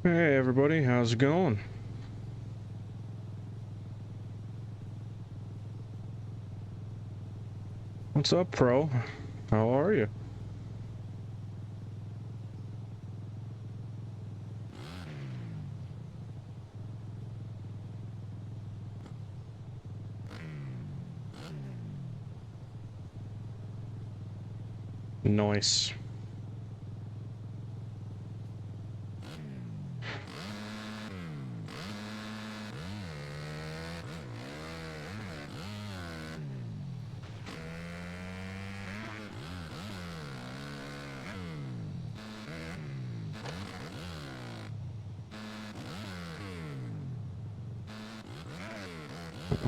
Hey everybody, how's it going? What's up, Pro? How are you? Nice.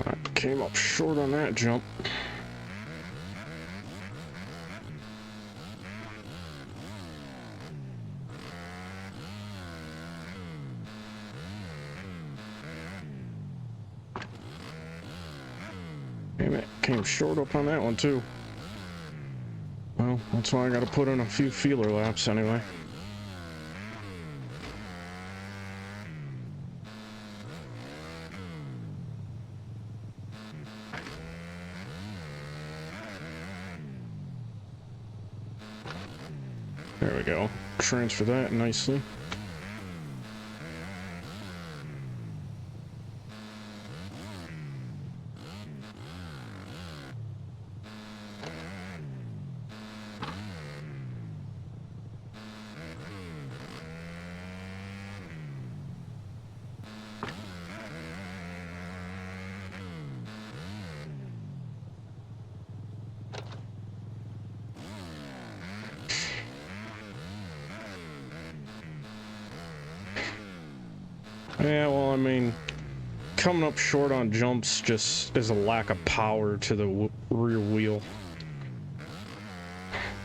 I came up short on that jump. Damn it, came short up on that one too. Well, that's why I gotta put in a few feeler laps anyway. There we go. Transfer that nicely. Yeah, well, I mean, coming up short on jumps just is a lack of power to the rear wheel.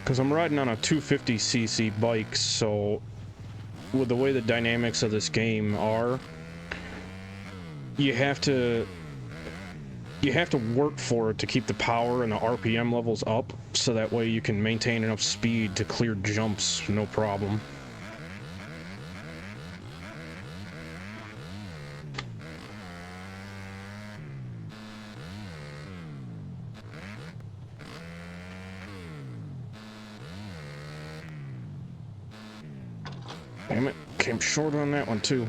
Because I'm riding on a 250cc bike, so with the way the dynamics of this game are, you have to work for it to keep the power and the RPM levels up, so that way you can maintain enough speed to clear jumps, no problem. Damn it, came short on that one too.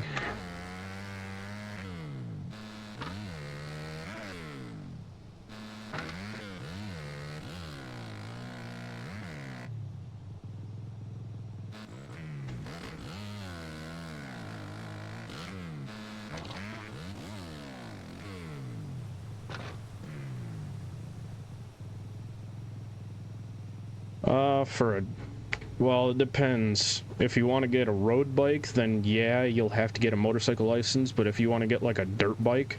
Well, it depends. If you want to get a road bike, then yeah, you'll have to get a motorcycle license, but if you want to get like a dirt bike,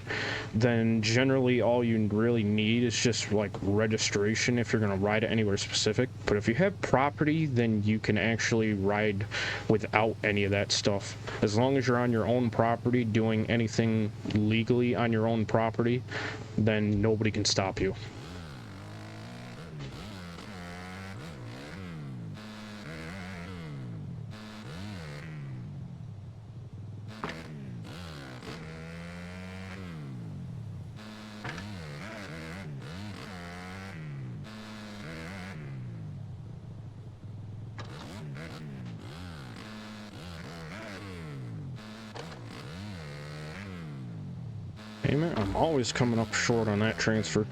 then generally all you really need is just like registration if you're going to ride it anywhere specific. But if you have property, then you can actually ride without any of that stuff. As long as you're on your own property doing anything legally on your own property, then nobody can stop you. Damn it, I'm always coming up short on that transfer.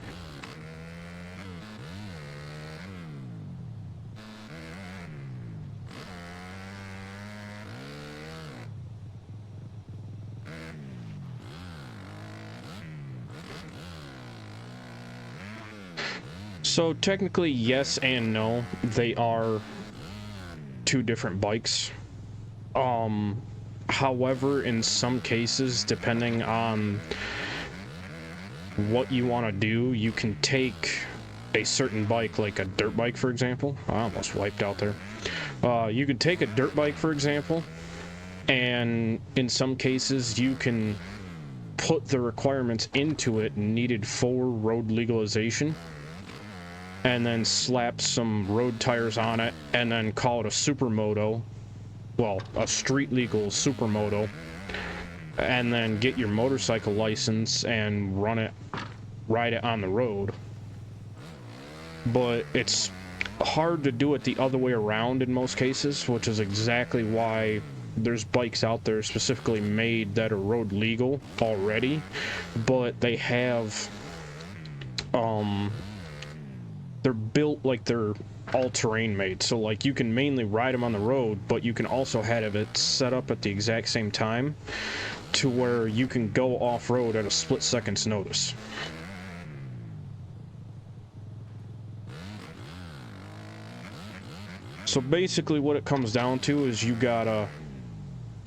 So technically, yes and no. They are two different bikes. However, in some cases, depending on what you want to do, you can take a certain bike, like a dirt bike, for example. I almost wiped out there. You can take a dirt bike, for example, and in some cases, you can put the requirements into it needed for road legalization, and then slap some road tires on it, and then call it a supermoto, well, a street legal supermoto, and then get your motorcycle license and ride it on the road. But it's hard to do it the other way around in most cases, which is exactly why there's bikes out there specifically made that are road legal already, but they have they're built like they're all-terrain made, so like you can mainly ride them on the road, but you can also have it set up at the exact same time to where you can go off-road at a split second's notice. So basically what it comes down to is you gotta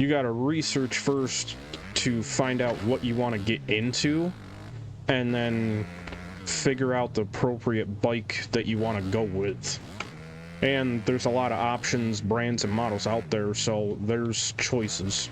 research first to find out what you want to get into, and then figure out the appropriate bike that you want to go with. And there's a lot of options, brands, and models out there, so there's choices.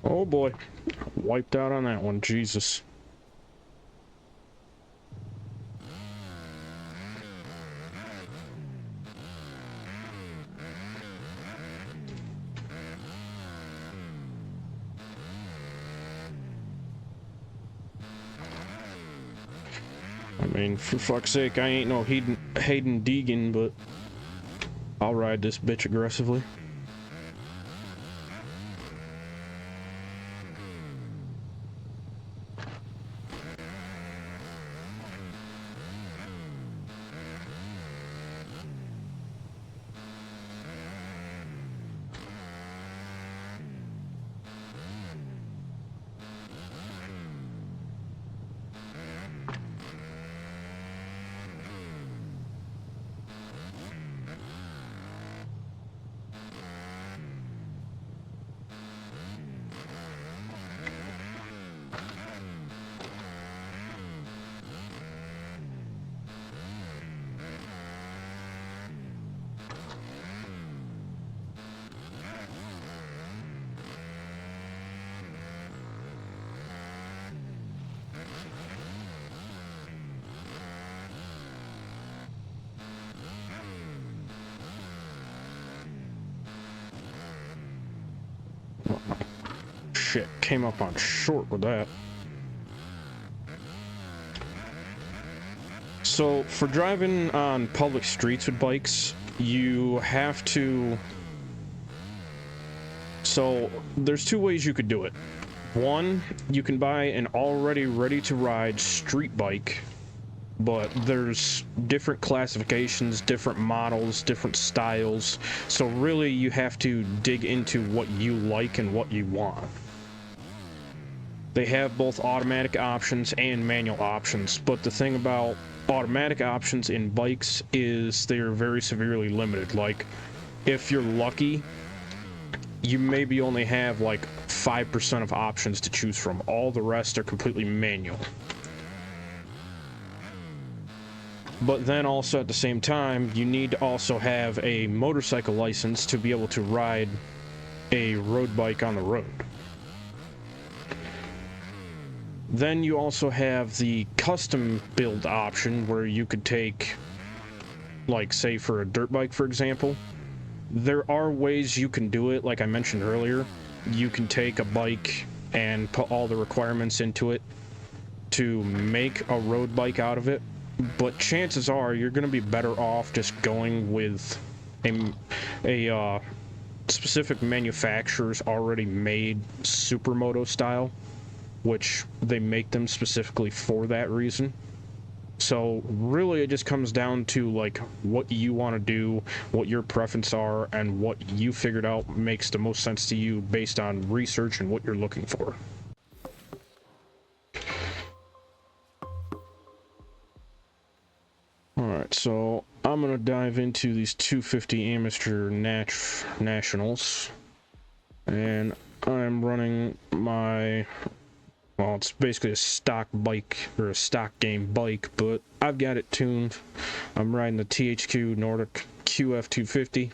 Oh boy, wiped out on that one, Jesus. I mean, for fuck's sake, I ain't no Hayden Deegan, but I'll ride this bitch aggressively. Shit, came up on short with that. So, for driving on public streets with bikes, you have to... So, there's two ways you could do it. One, you can buy an already ready-to-ride street bike, but there's different classifications, different models, different styles, so really you have to dig into what you like and what you want. They have both automatic options and manual options, but the thing about automatic options in bikes is they're very severely limited. Like, if you're lucky, you maybe only have like 5% of options to choose from. All the rest are completely manual. But then also at the same time, you need to also have a motorcycle license to be able to ride a road bike on the road. Then you also have the custom build option where you could take, like, say for a dirt bike, for example. There are ways you can do it, like I mentioned earlier. You can take a bike and put all the requirements into it to make a road bike out of it, but chances are you're going to be better off just going with a specific manufacturer's already made supermoto style, which they make them specifically for that reason. So really it just comes down to like what you want to do, what your preferences are, and what you figured out makes the most sense to you based on research and what you're looking for. Alright, so I'm gonna dive into these 250 amateur nationals, and I'm running my Well, it's basically a stock bike, or a stock game bike, but I've got it tuned. I'm riding the THQ Nordic QF250.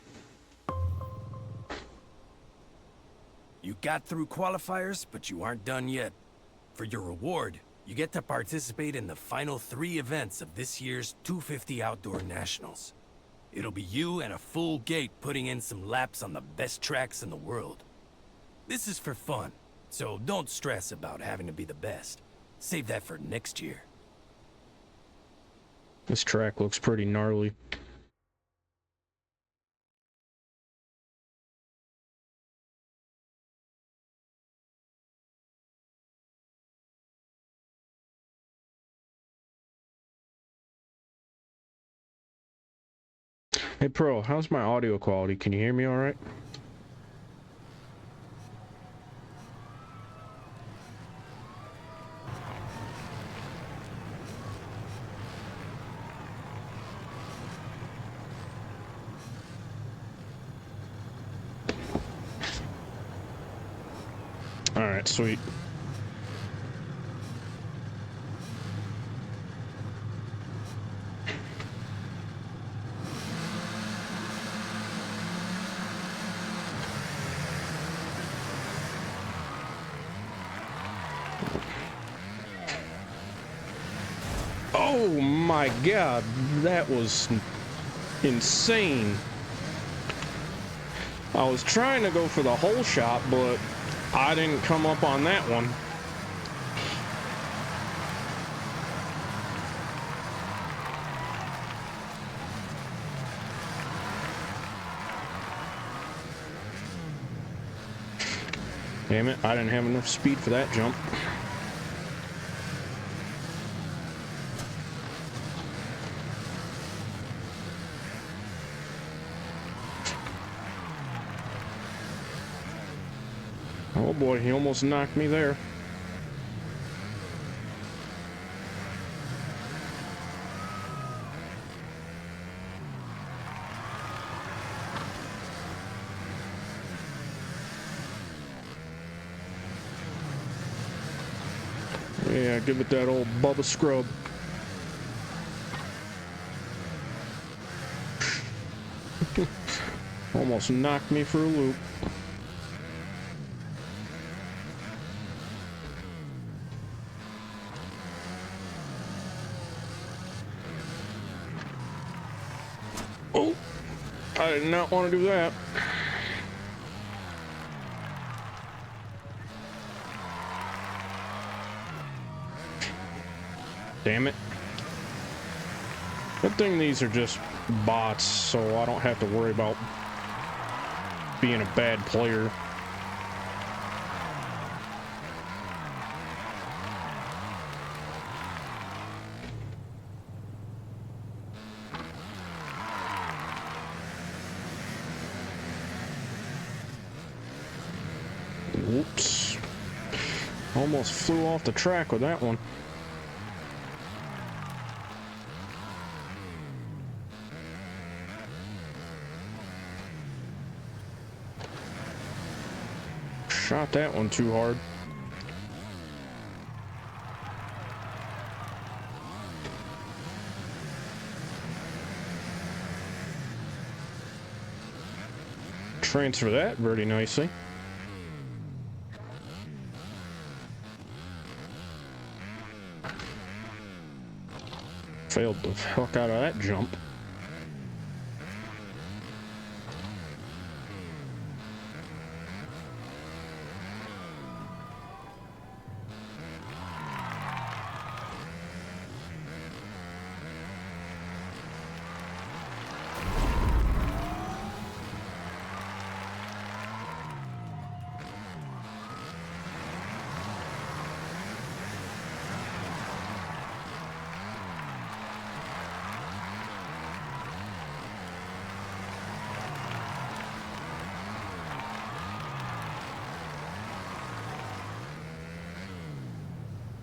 You got through qualifiers, but you aren't done yet. For your reward, you get to participate in the final 3 events of this year's 250 Outdoor Nationals. It'll be you and a full gate putting in some laps on the best tracks in the world. This is for fun, so don't stress about having to be the best. Save that for next year. This track looks pretty gnarly. Hey Pro, how's my audio quality? Can you hear me alright? Alright, sweet. Oh my god, that was insane. I was trying to go for the whole shot, but I didn't come up on that one. Damn it, I didn't have enough speed for that jump. Oh boy, he almost knocked me there. Yeah, give it that old Bubba scrub. Almost knocked me for a loop. Oh, I did not want to do that. Damn it. Good thing these are just bots, so I don't have to worry about being a bad player. Whoops. Almost flew off the track with that one. Shot that one too hard. Transfer that very nicely. Failed the fuck out of that jump.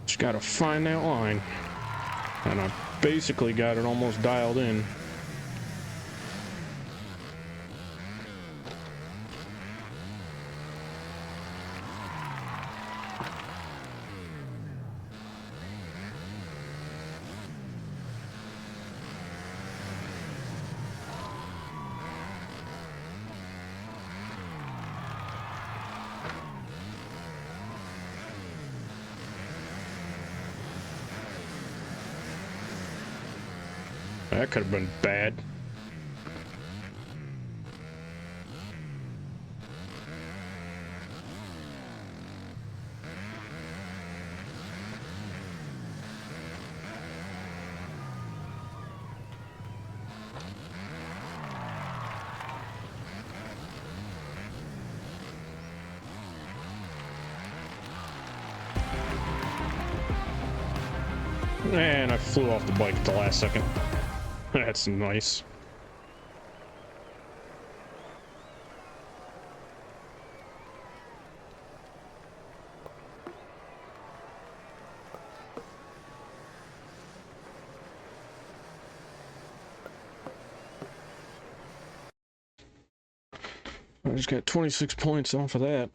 Just gotta find that line. And I basically got it almost dialed in. That could have been bad. And I flew off the bike at the last second. That's nice. I just got 26 points off of that.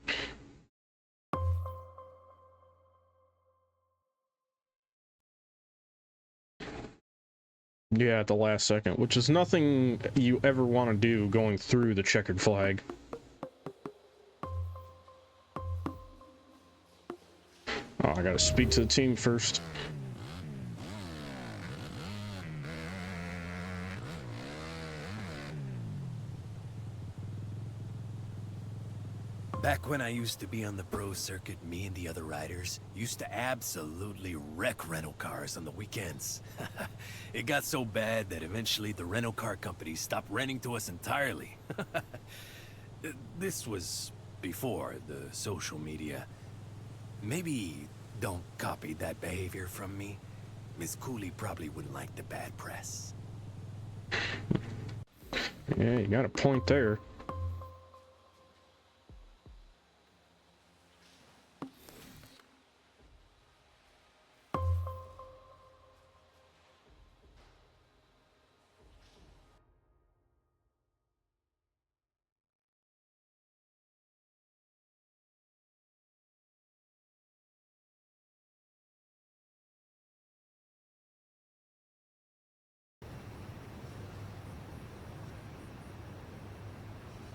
Yeah, at the last second, which is nothing you ever want to do going through the checkered flag. Oh, I gotta speak to the team first. Back when I used to be on the pro circuit, me and the other riders used to absolutely wreck rental cars on the weekends. It got so bad that eventually the rental car companies stopped renting to us entirely. This was before the social media. Maybe don't copy that behavior from me. Miss Cooley probably wouldn't like the bad press. Yeah, you got a point there.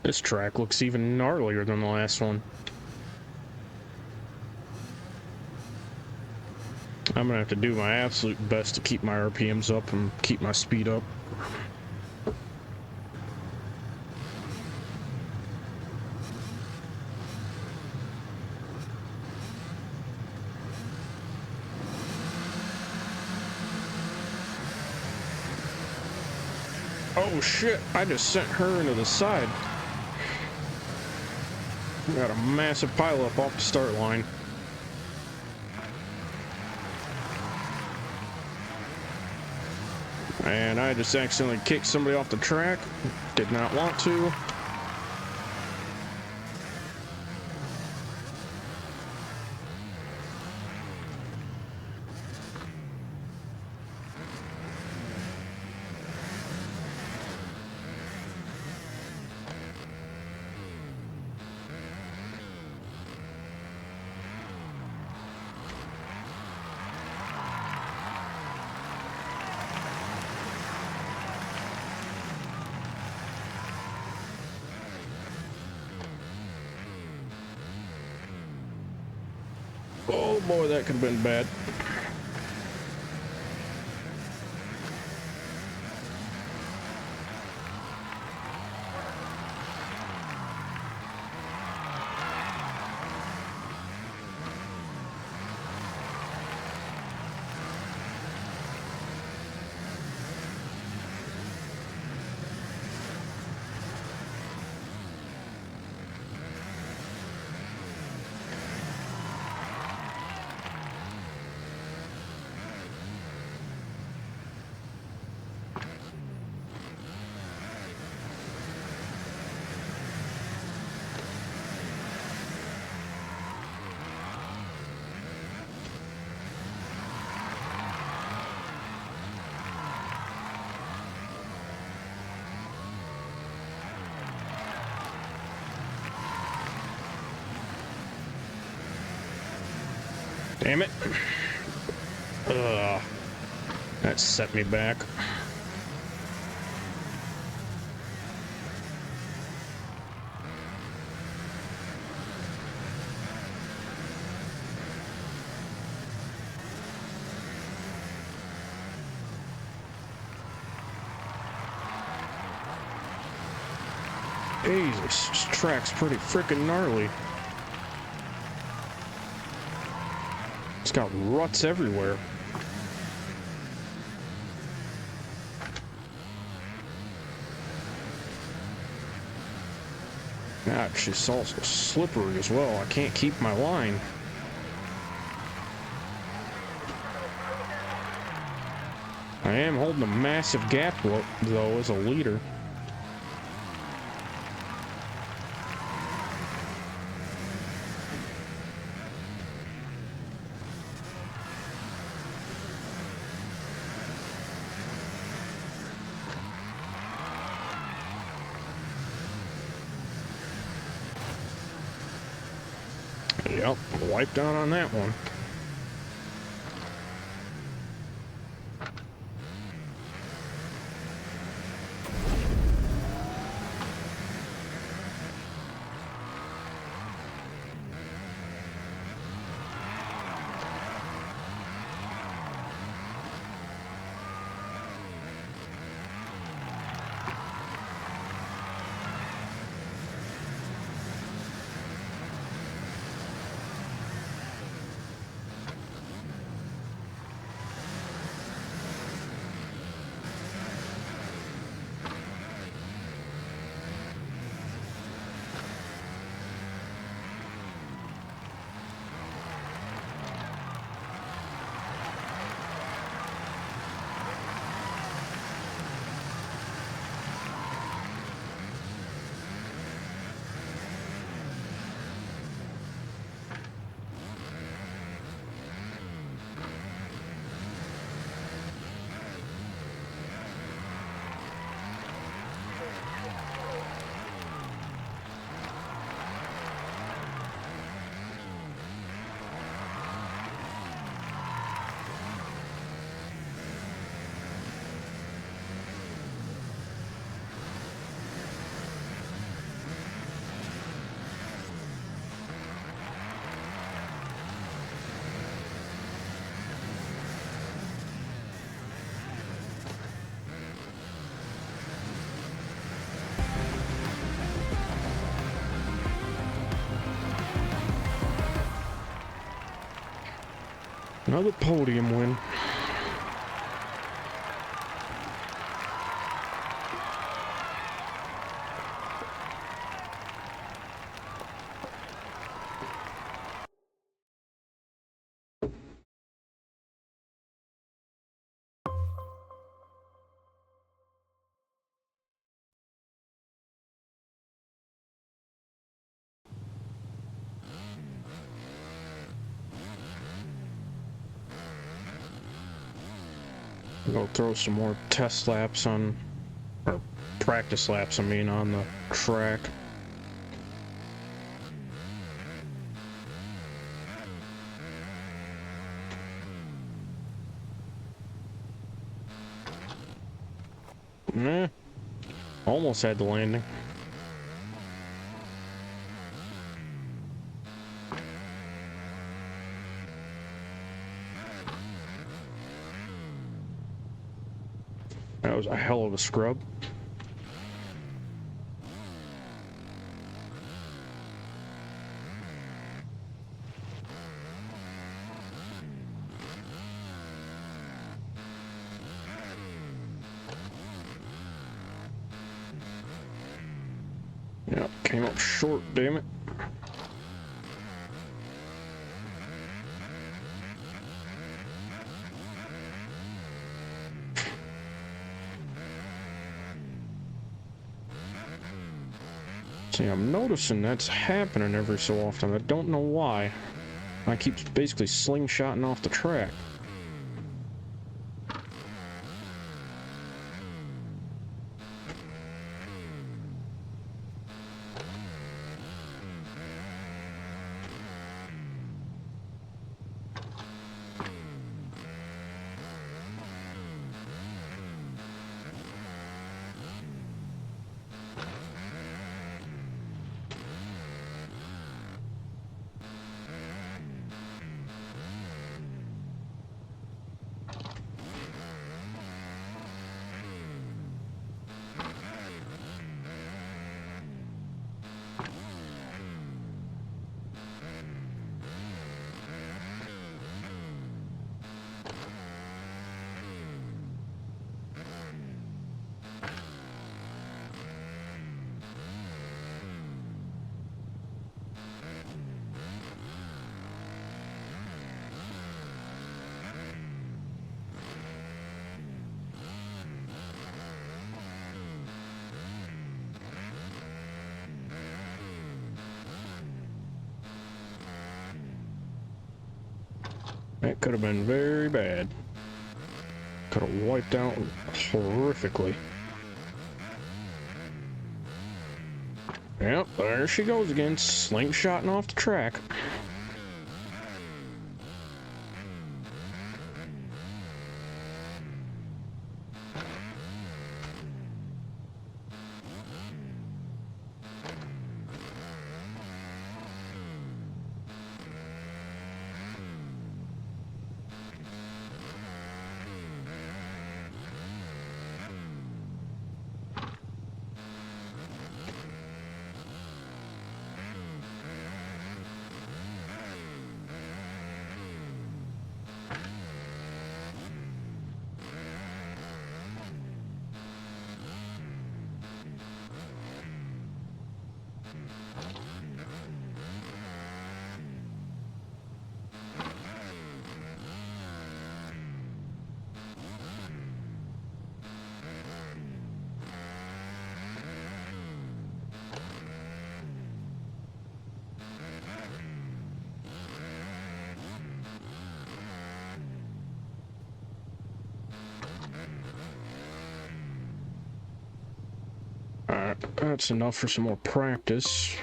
This track looks even gnarlier than the last one. I'm gonna have to do my absolute best to keep my RPMs up and keep my speed up. Oh shit, I just sent her into the side. Got a massive pileup off the start line. And I just accidentally kicked somebody off the track. Did not want to. Oh boy, that could have been bad. Damn it. Ugh. That set me back. Jesus, this track's pretty freaking gnarly. It's got ruts everywhere. God, she's also slippery as well. I can't keep my line. I am holding a massive gap, though, as a leader. Yep, wiped out on that one. Another podium win. Go throw some more test laps on, or practice laps, I mean, on the track. Almost had the landing. That was a hell of a scrub. Yep, came up short, damn it. See, I'm noticing that's happening every so often. I don't know why. I keep basically slingshotting off the track. That could have been very bad. Could have wiped out horrifically. Yep, there she goes again, slingshotting off the track. Alright, that's enough for some more practice.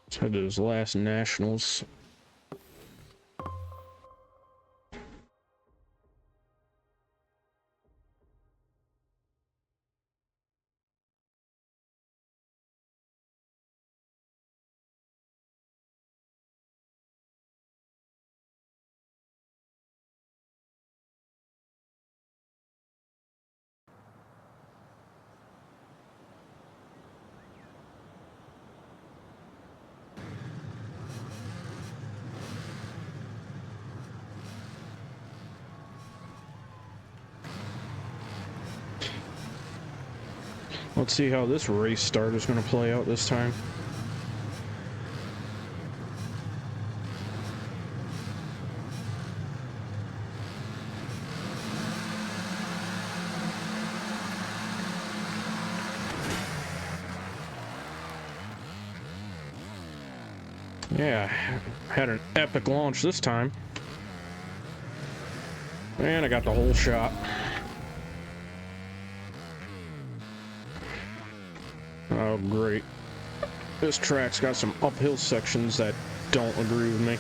Let's head to those last nationals. Let's see how this race start is going to play out this time. Yeah, had an epic launch this time. And I got the whole shot. Oh, great. This track's got some uphill sections that don't agree with me.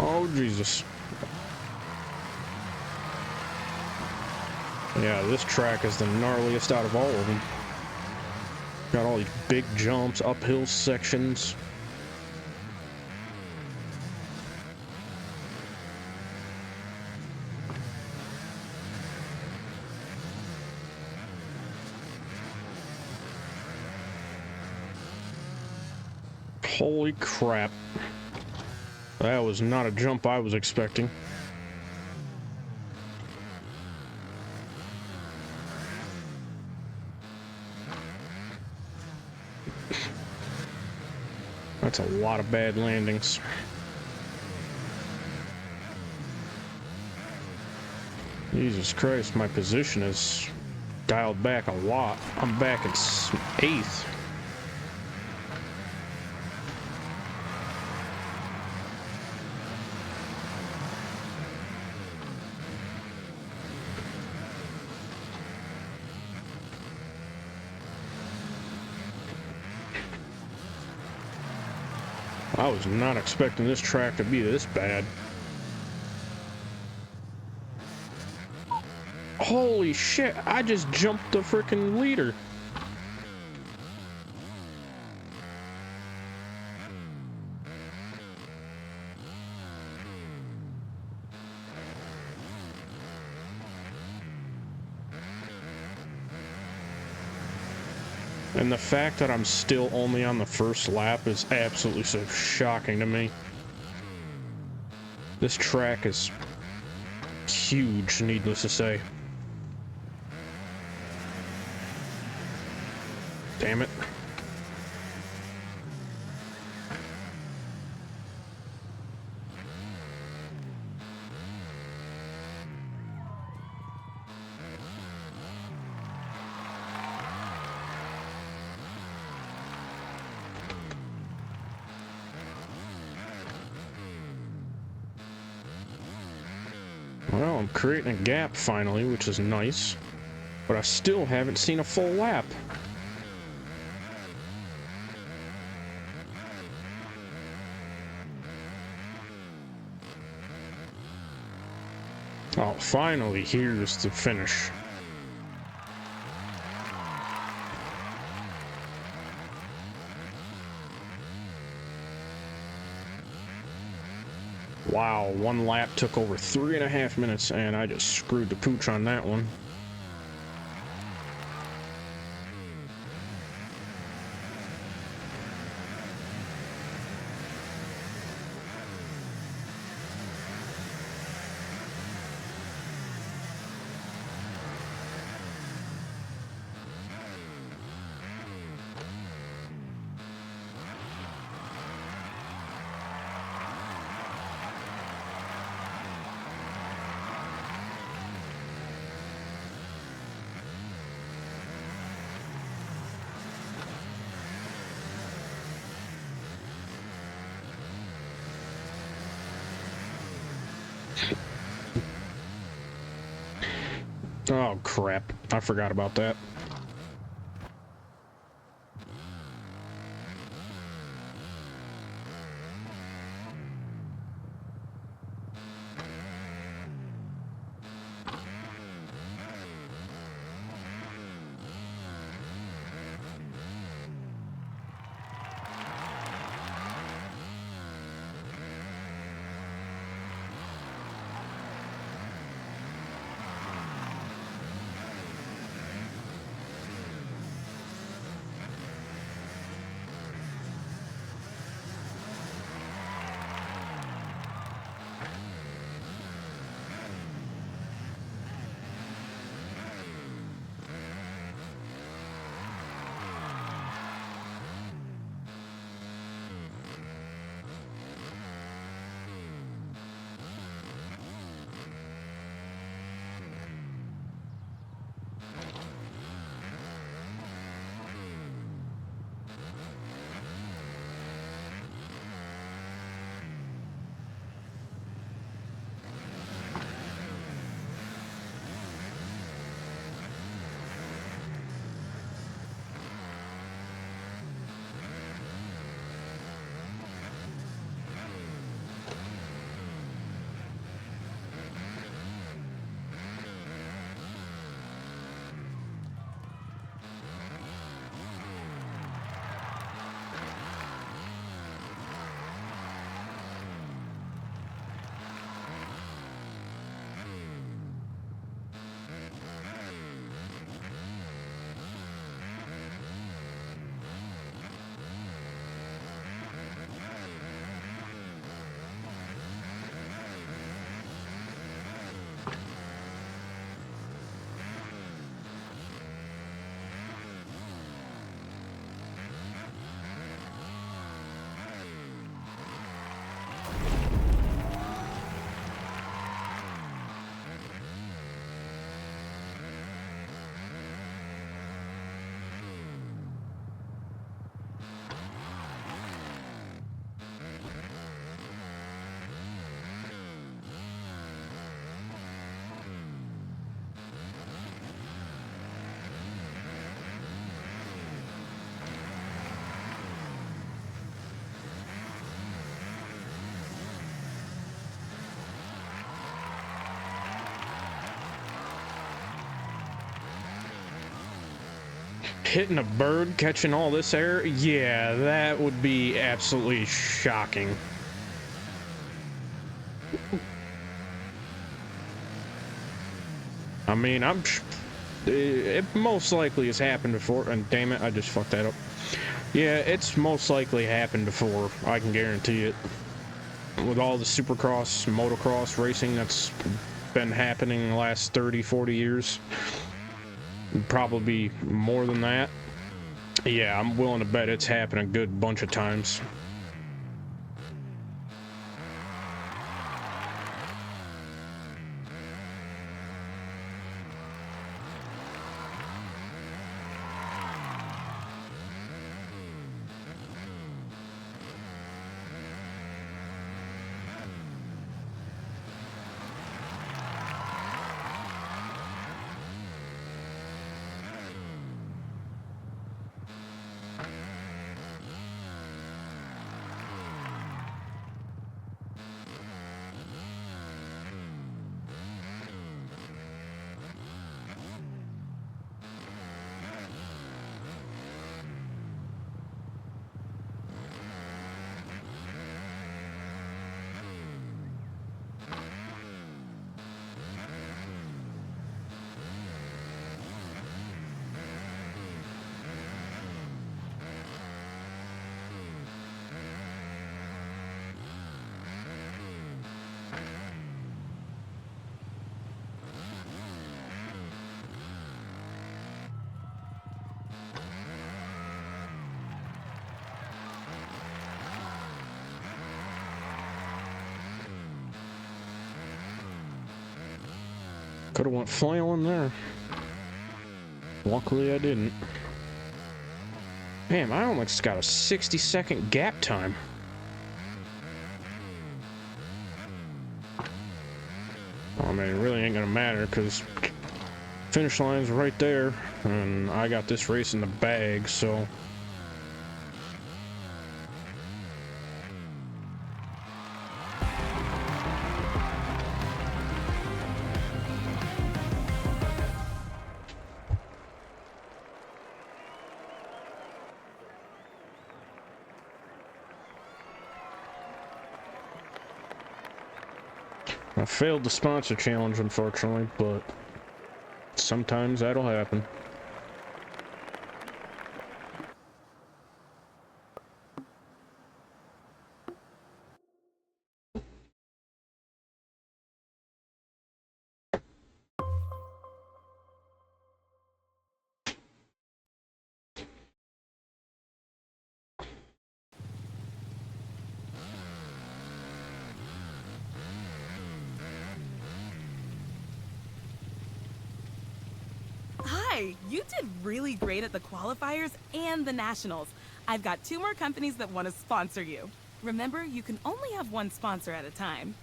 Oh, Jesus. Yeah, this track is the gnarliest out of all of them. Got all these big jumps, uphill sections. Holy crap. That was not a jump I was expecting. That's a lot of bad landings. Jesus Christ, my position is dialed back a lot. I'm back at 8th. I was not expecting this track to be this bad. Holy shit, I just jumped the frickin' leader. And the fact that I'm still only on the first lap is absolutely so shocking to me. This track is huge, needless to say. Damn it. Well, I'm creating a gap finally, which is nice. But I still haven't seen a full lap. Oh, finally, here's the finish. Wow, one lap took over 3.5 minutes, and I just screwed the pooch on that one. Oh, crap. I forgot about that. Hitting a bird, catching all this air, yeah, that would be absolutely shocking. I mean, It most likely has happened before, and damn it, I just fucked that up. Yeah, it's most likely happened before, I can guarantee it. With all the supercross, motocross racing that's been happening in the last 30, 40 years. Probably more than that. Yeah, I'm willing to bet it's happened a good bunch of times. Could have went flailing there. Luckily I didn't. Damn, I almost got a 60-second gap time. I mean, it really ain't gonna matter because finish line's right there, and I got this race in the bag, so. I failed the sponsor challenge, unfortunately, but sometimes that'll happen. Hi, you did really great at the qualifiers and the nationals. I've got 2 more companies that want to sponsor you. Remember, you can only have one sponsor at a time.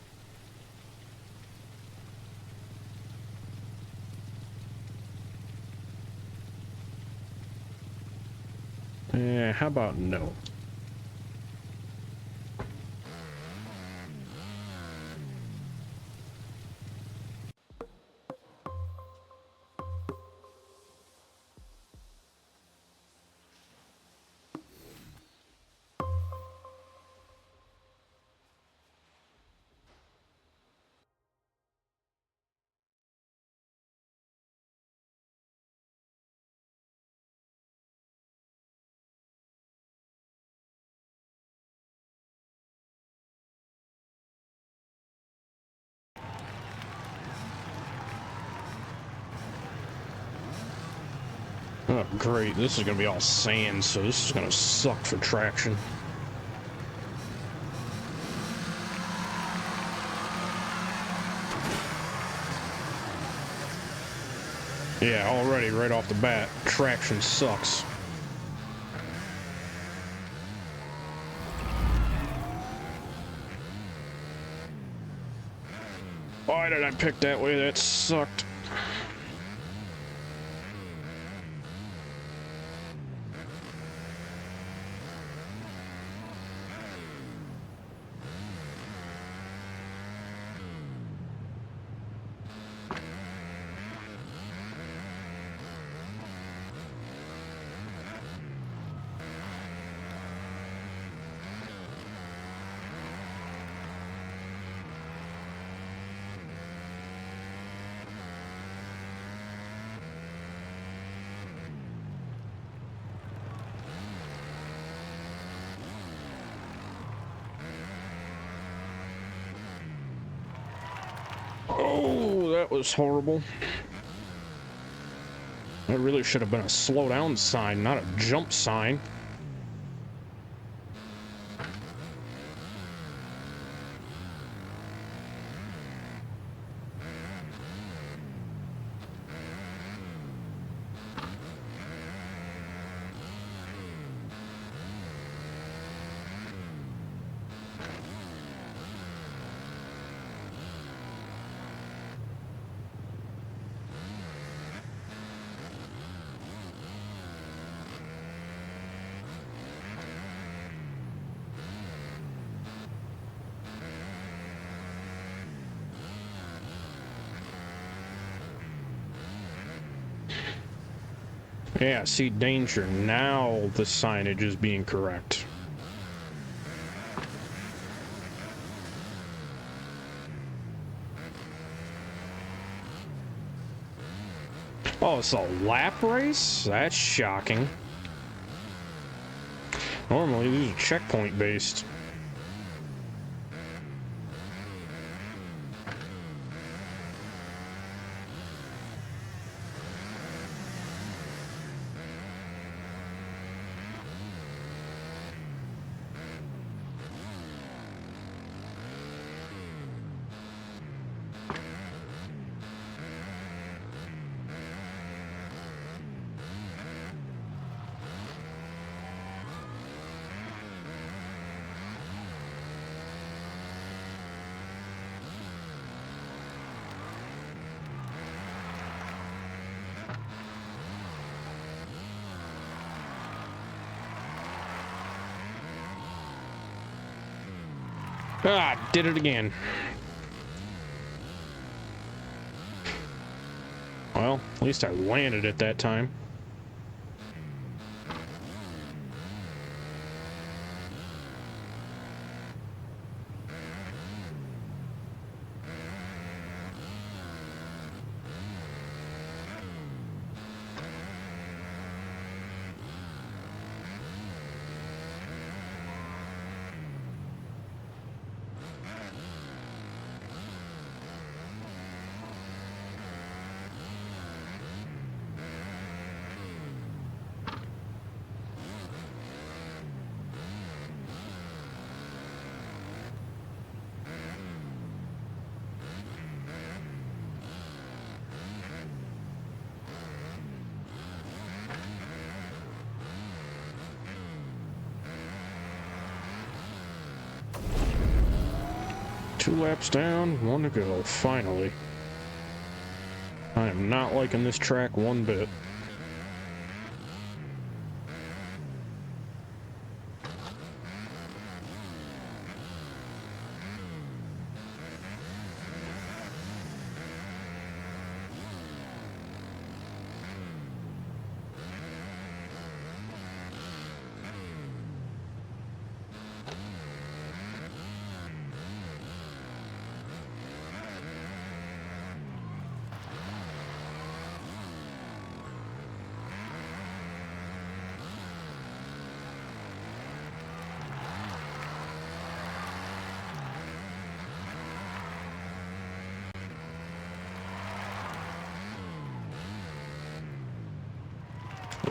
How about no? Oh, great. This is gonna be all sand, so this is gonna suck for traction. Yeah, already, right off the bat, traction sucks. Why did I pick that way? That sucked. That was horrible. It really should have been a slow down sign, not a jump sign. Yeah, see, danger. Now the signage is being correct. Oh, it's a lap race? That's shocking. Normally, these are checkpoint based. Ah, did it again. Well, at least I landed it that time. Two laps down, one to go, finally. I am not liking this track one bit.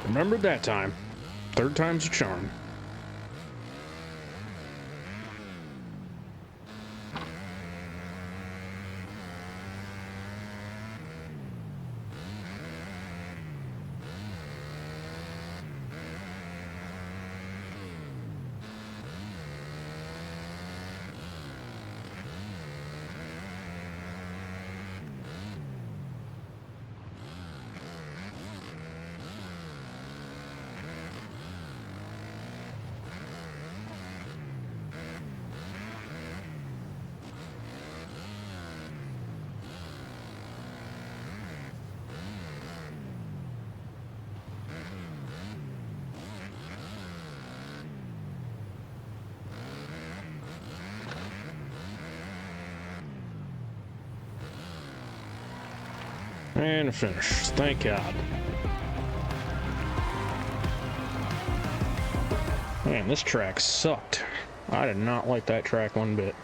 Remembered that time. Third time's a charm. And a finish. Thank God. Man, this track sucked. I did not like that track one bit.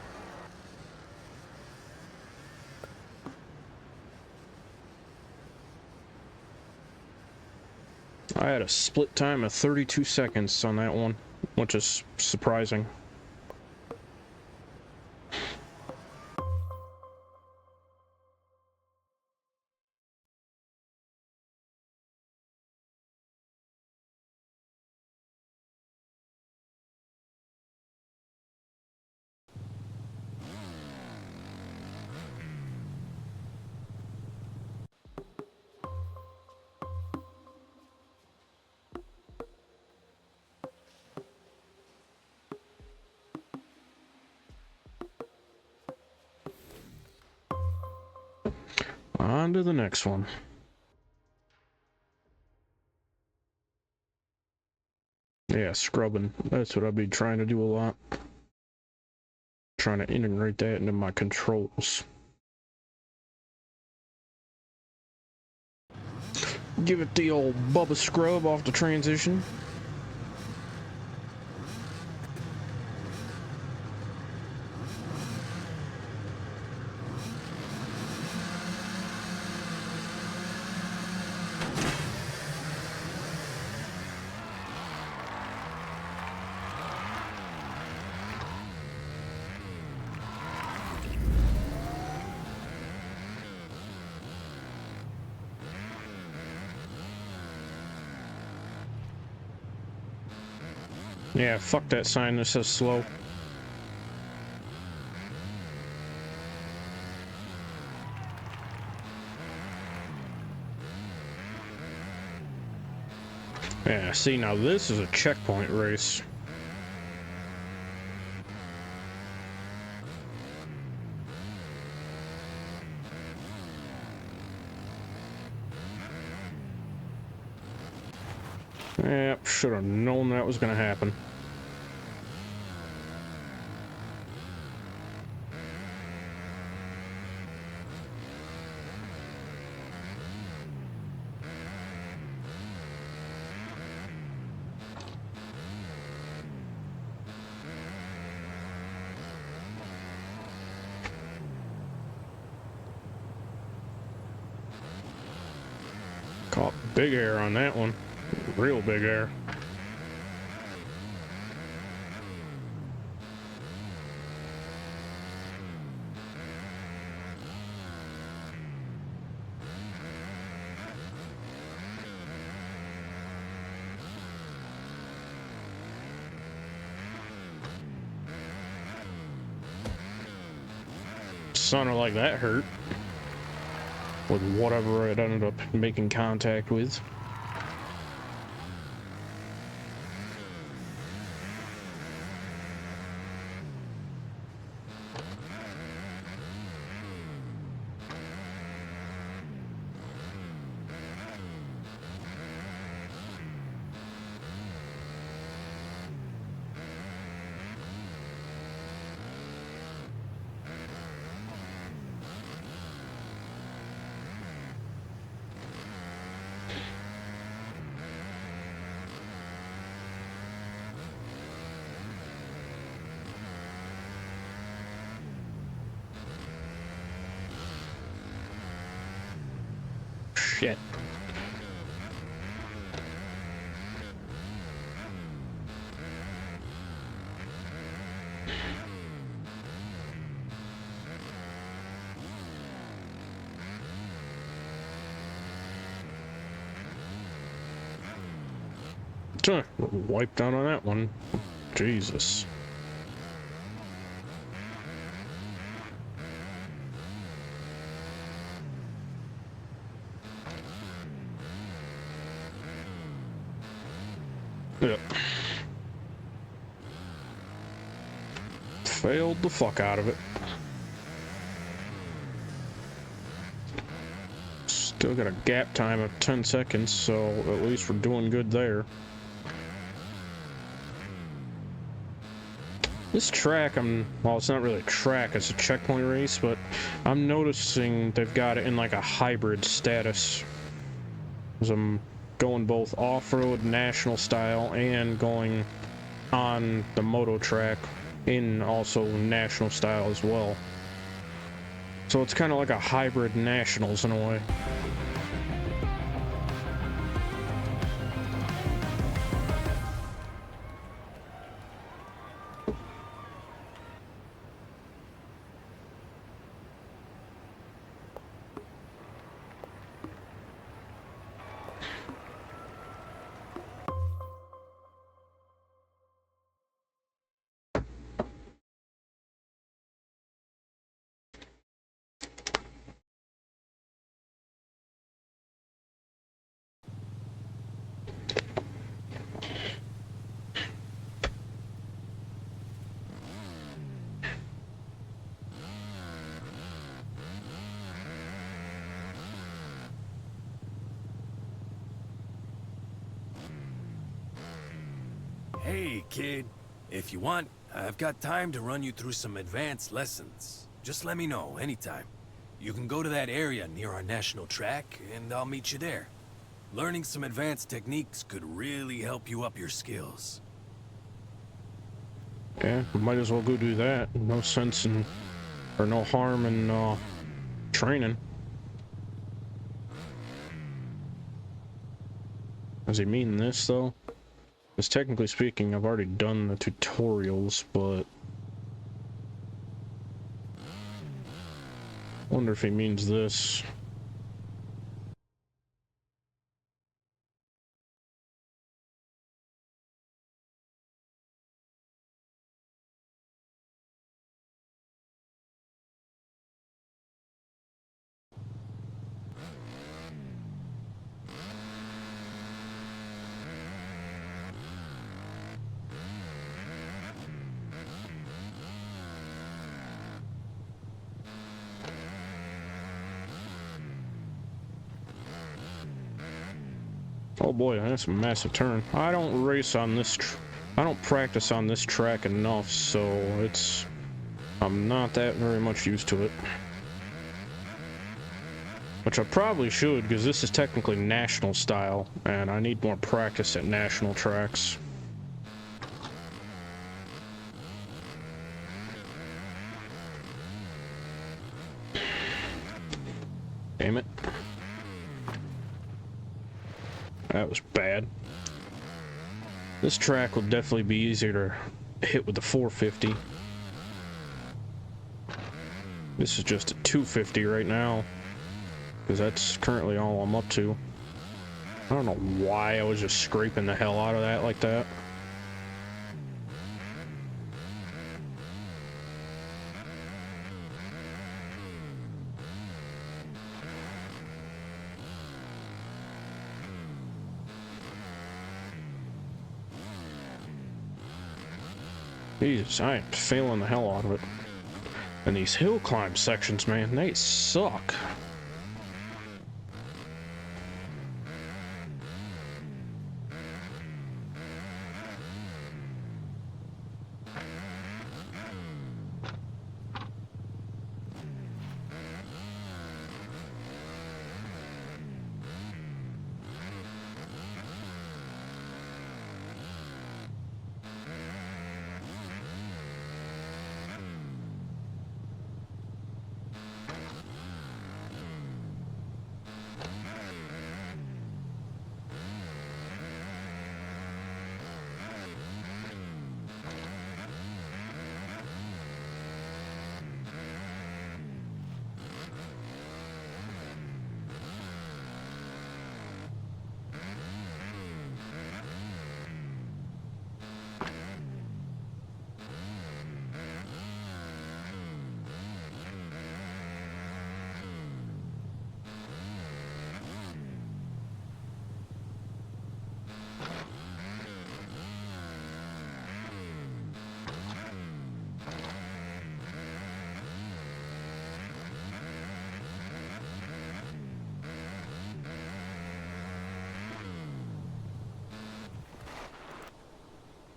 I had a split time of 32 seconds on that one, which is surprising. On to the next one. Yeah, scrubbing. That's what I'd be trying to do a lot. Trying to integrate that into my controls. Give it the old Bubba scrub off the transition. Yeah, fuck that sign that says slow. Yeah, see, now this is a checkpoint race. Yep, should have known that was gonna happen. Caught big air on that one. Real big air. Sounded like that hurt. With whatever it ended up making contact with. Shit. Wiped out on that one. Jesus. Yep. Failed the fuck out of it. Still got a gap time of 10 seconds, so at least we're doing good there. This track, well, it's not really a track, it's a checkpoint race, but I'm noticing they've got it in like a hybrid status. As I'm going both off-road national style and going on the moto track in also national style as well. So it's kind of like a hybrid nationals in a way. kid. If you want, I've got time to run you through some advanced lessons. Just let me know anytime. You can go to that area near our national track, and I'll meet you there. Learning some advanced techniques could really help you up your skills. Yeah, might as well go do that. No sense in, or no harm in, training. Does he mean this, though? Because technically speaking, I've already done the tutorials, but... wonder if he means this. Oh boy, that's a massive turn. I don't race on this, I don't practice on this track enough, so I'm not that very much used to it. Which I probably should, because this is technically national style, and I need more practice at national tracks. Damn it. That was bad. This track will definitely be easier to hit with the 450. This is just a 250 right now, because that's currently all I'm up to. I don't know why I was just scraping the hell out of that like that. Jesus, I am failing the hell out of it. And these hill climb sections, man, they suck.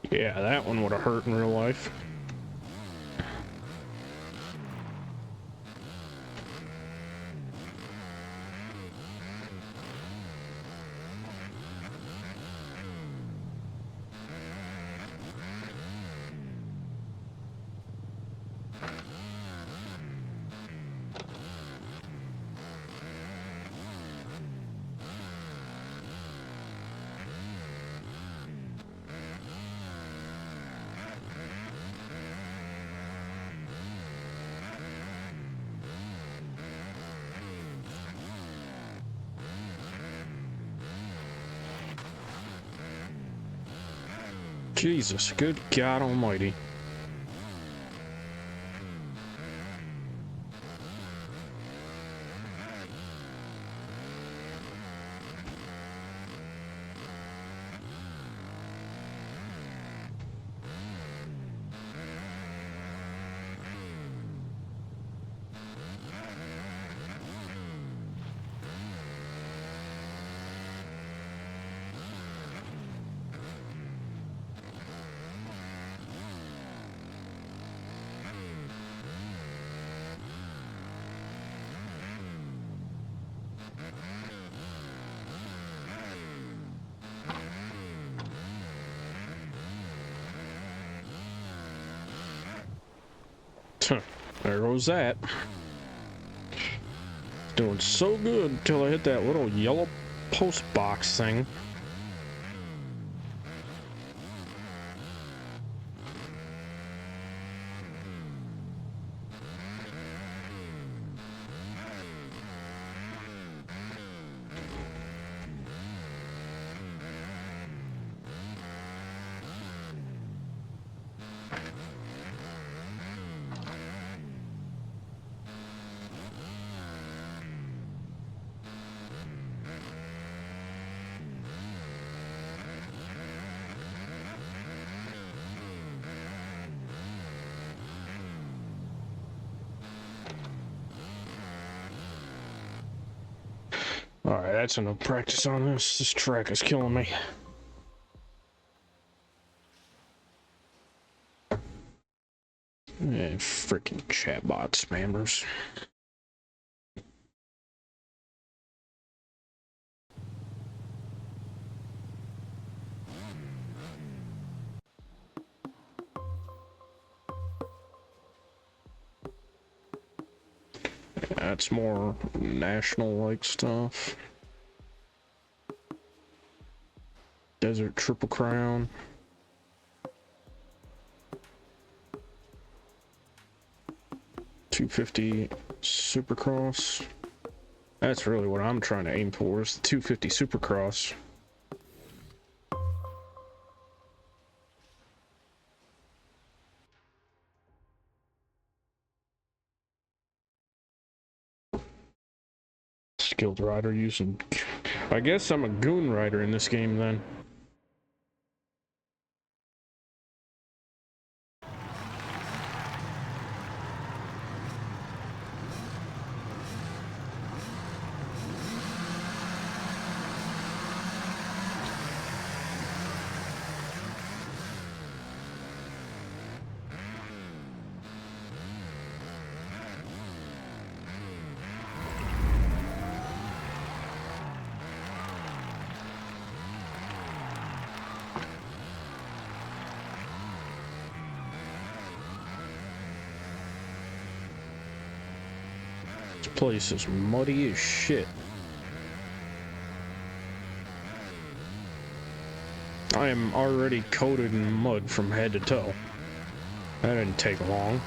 Yeah, that one would have hurt in real life. Jesus, good God almighty. There goes that. Doing so good until I hit that little yellow post box thing. Alright, that's enough practice on this. This track is killing me. Freaking chatbot spammers. That's more national-like stuff. Desert Triple Crown. $250 Supercross. That's really what I'm trying to aim for, is the 250 Supercross. Skilled rider using... I guess I'm a goon rider in this game then. This place is muddy as shit. I am already coated in mud from head to toe. That didn't take long.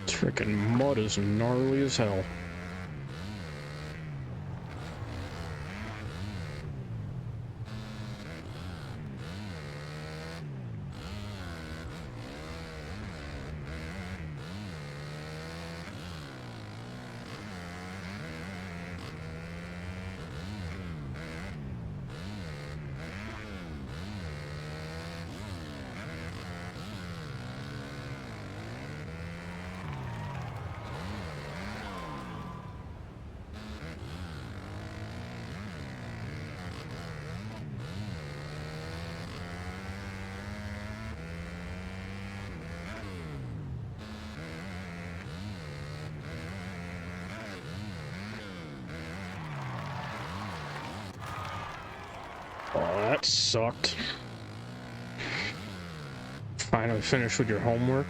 Freaking mud is gnarly as hell. Oh, that sucked. Finally finished with your homework.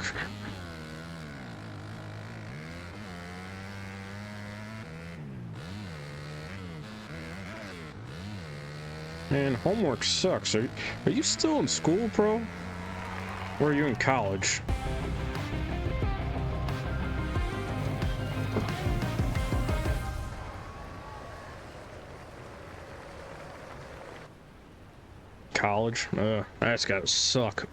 Man, homework sucks. Are you still in school, bro? Or are you in college? College? That's gotta suck.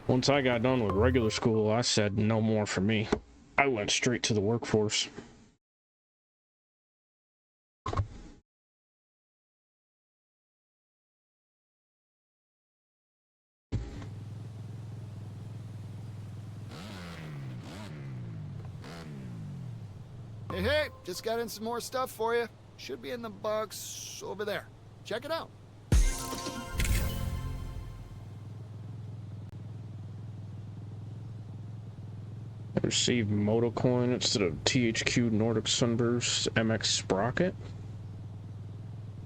Once I got done with regular school, I said no more for me. I went straight to the workforce. Hey, just got in some more stuff for you. Should be in the box over there. Check it out. I received Moto Coin instead of THQ Nordic Sunburst MX Sprocket.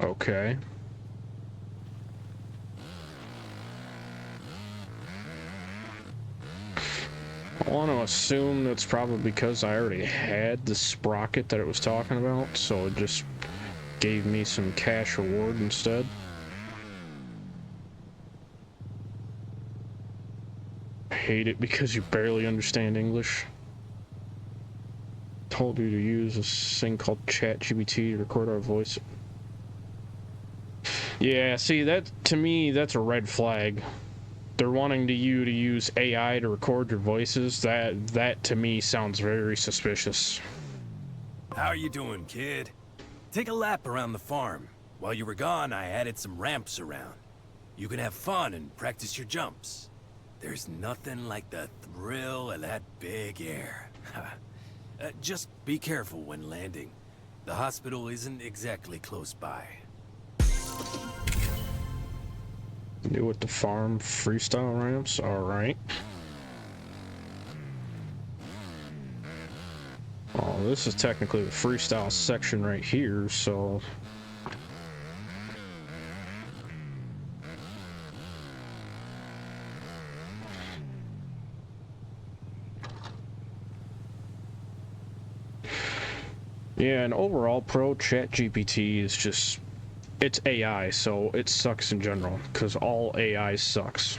Okay. I want to assume that's probably because I already had the sprocket that it was talking about, so it just gave me some cash reward instead. I hate it because you barely understand English. Told you to use this thing called ChatGPT to record our voice. Yeah, see, that to me, that's a red flag. They're wanting you to use AI to record your voices. That to me sounds very suspicious. How are you doing, kid? Take a lap around the farm. While you were gone, I added some ramps around. You can have fun and practice your jumps. There's nothing like the thrill of that big air. Just be careful when landing. The hospital isn't exactly close by. New with the farm freestyle ramps, alright. Oh, this is technically the freestyle section right here, so... Yeah, and overall, Pro ChatGPT is just... It's AI, so it sucks in general, because all AI sucks.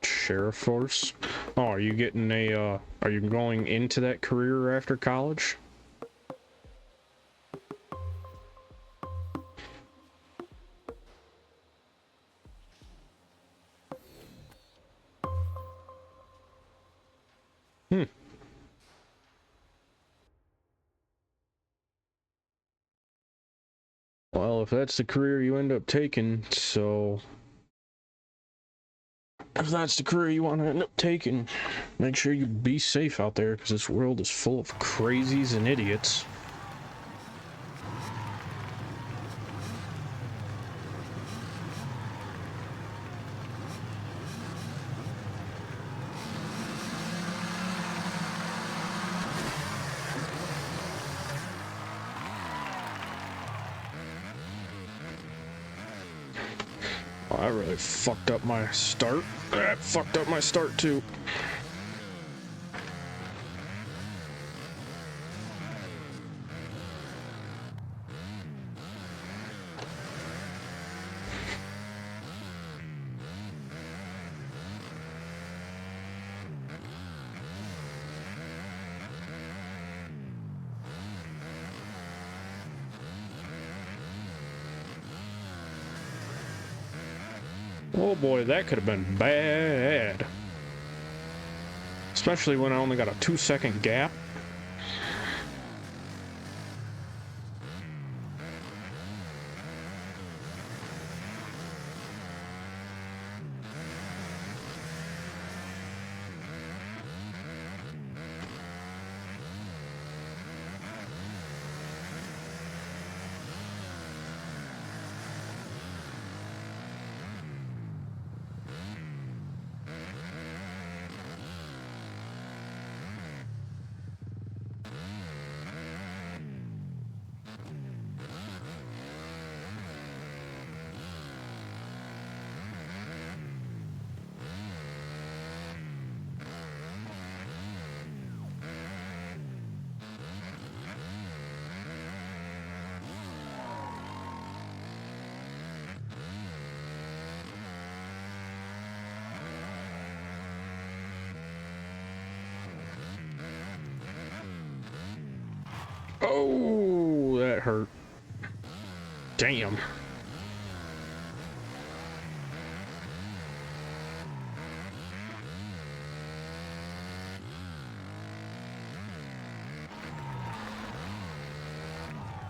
Sheriff Force? Oh, are you getting a, are you going into that career after college? Well, if that's the career you end up taking, so... If that's the career you want to end up taking, make sure you be safe out there, because this world is full of crazies and idiots. Oh, I really fucked up my start. That fucked up my start too. Oh boy, that could have been bad. Especially when I only got a 2-second gap. Oh, that hurt. Damn.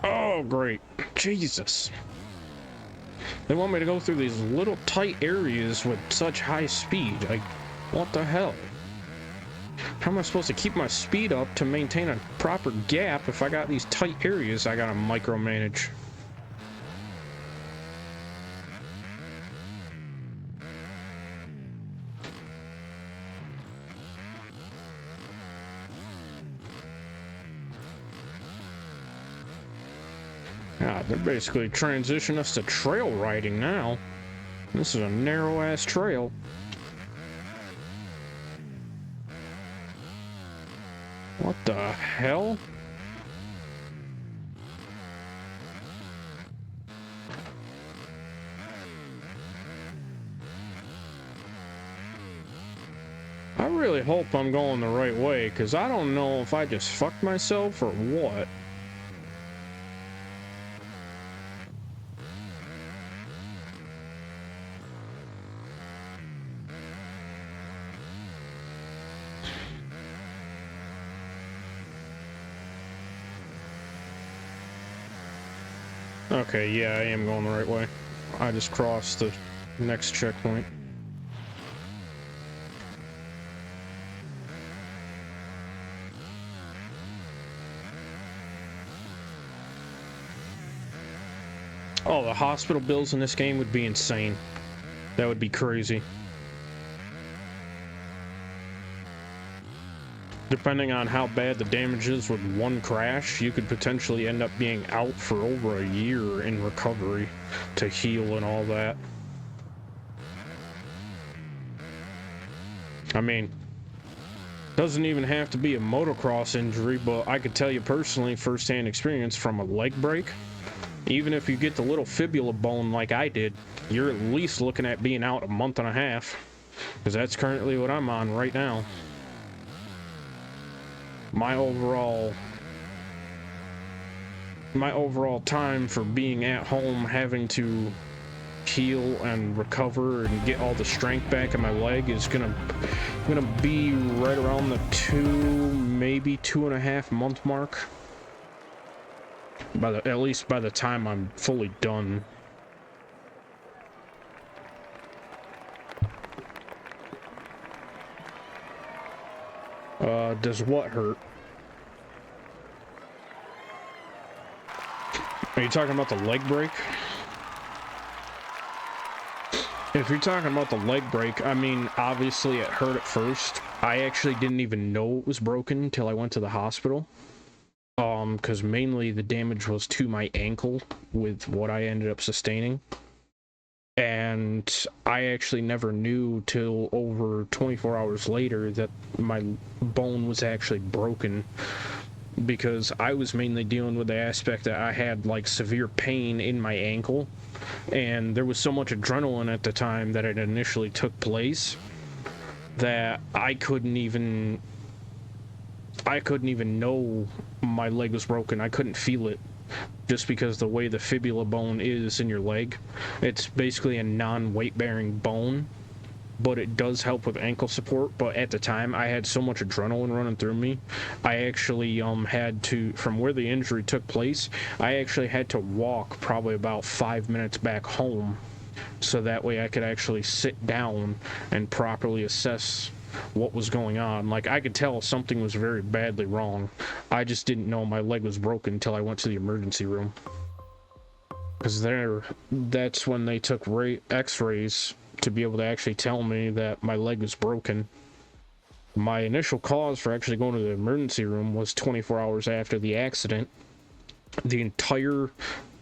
Oh, great. Jesus. They want me to go through these little tight areas with such high speed. Like, what the hell? How am I supposed to keep my speed up to maintain a proper gap if I got these tight areas I gotta micromanage? God, they're basically transitioning us to trail riding now. This is a narrow-ass trail. What the hell? I really hope I'm going the right way, because I don't know if I just fucked myself or what. Okay, yeah, I am going the right way. I just crossed the next checkpoint. Oh, the hospital bills in this game would be insane. That would be crazy. Depending on how bad the damage is with one crash, you could potentially end up being out for over a year in recovery to heal and all that. I mean, doesn't even have to be a motocross injury, but I could tell you personally, first-hand experience from a leg break, even if you get the little fibula bone like I did, you're at least looking at being out a month and a half, because that's currently what I'm on right now. My overall time for being at home, having to heal and recover and get all the strength back in my leg is gonna be right around the 2.5 month mark. At least by the time I'm fully done. Does what hurt? Are you talking about the leg break? If you're talking about the leg break, I mean, obviously it hurt at first. I actually didn't even know it was broken until I went to the hospital. Because mainly the damage was to my ankle with what I ended up sustaining. And I actually never knew till over 24 hours later that my bone was actually broken, because I was mainly dealing with the aspect that I had like severe pain in my ankle, and there was so much adrenaline at the time that it initially took place that I couldn't even know my leg was broken. I couldn't feel it, just because the way the fibula bone is in your leg, it's basically a non-weight bearing bone, but it does help with ankle support. But at the time I had so much adrenaline running through me, I actually had to, from where the injury took place, I actually had to walk probably about 5 minutes back home, so that way I could actually sit down and properly assess what was going on. Like, I could tell something was very badly wrong. I just didn't know my leg was broken until I went to the emergency room, because that's when they took x-rays to be able to actually tell me that my leg was broken. My initial cause for actually going to the emergency room was 24 hours after the accident. The entire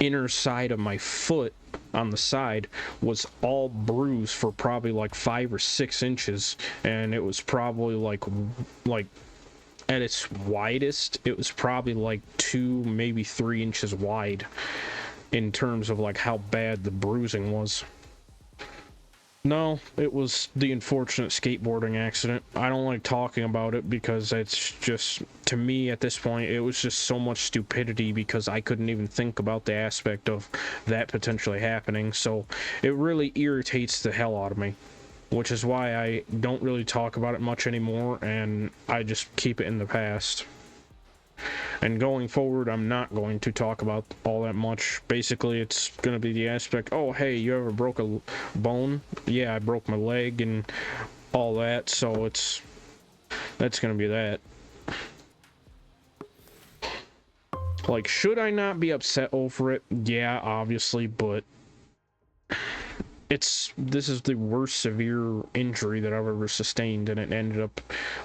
inner side of my foot on the side was all bruised for probably like 5 or 6 inches, and it was probably like at its widest, it was probably like 2, maybe 3 inches wide in terms of like how bad the bruising was. No, it was the unfortunate skateboarding accident. I don't like talking about it because it's just, to me at this point, it was just so much stupidity because I couldn't even think about the aspect of that potentially happening. So it really irritates the hell out of me, which is why I don't really talk about it much anymore, and I just keep it in the past. And going forward, I'm not going to talk about all that much. Basically, it's going to be the aspect, oh, hey, you ever broke a bone? Yeah, I broke my leg and all that, so that's going to be that. Like, should I not be upset over it? Yeah, obviously, but this is the worst severe injury that I've ever sustained, and it ended up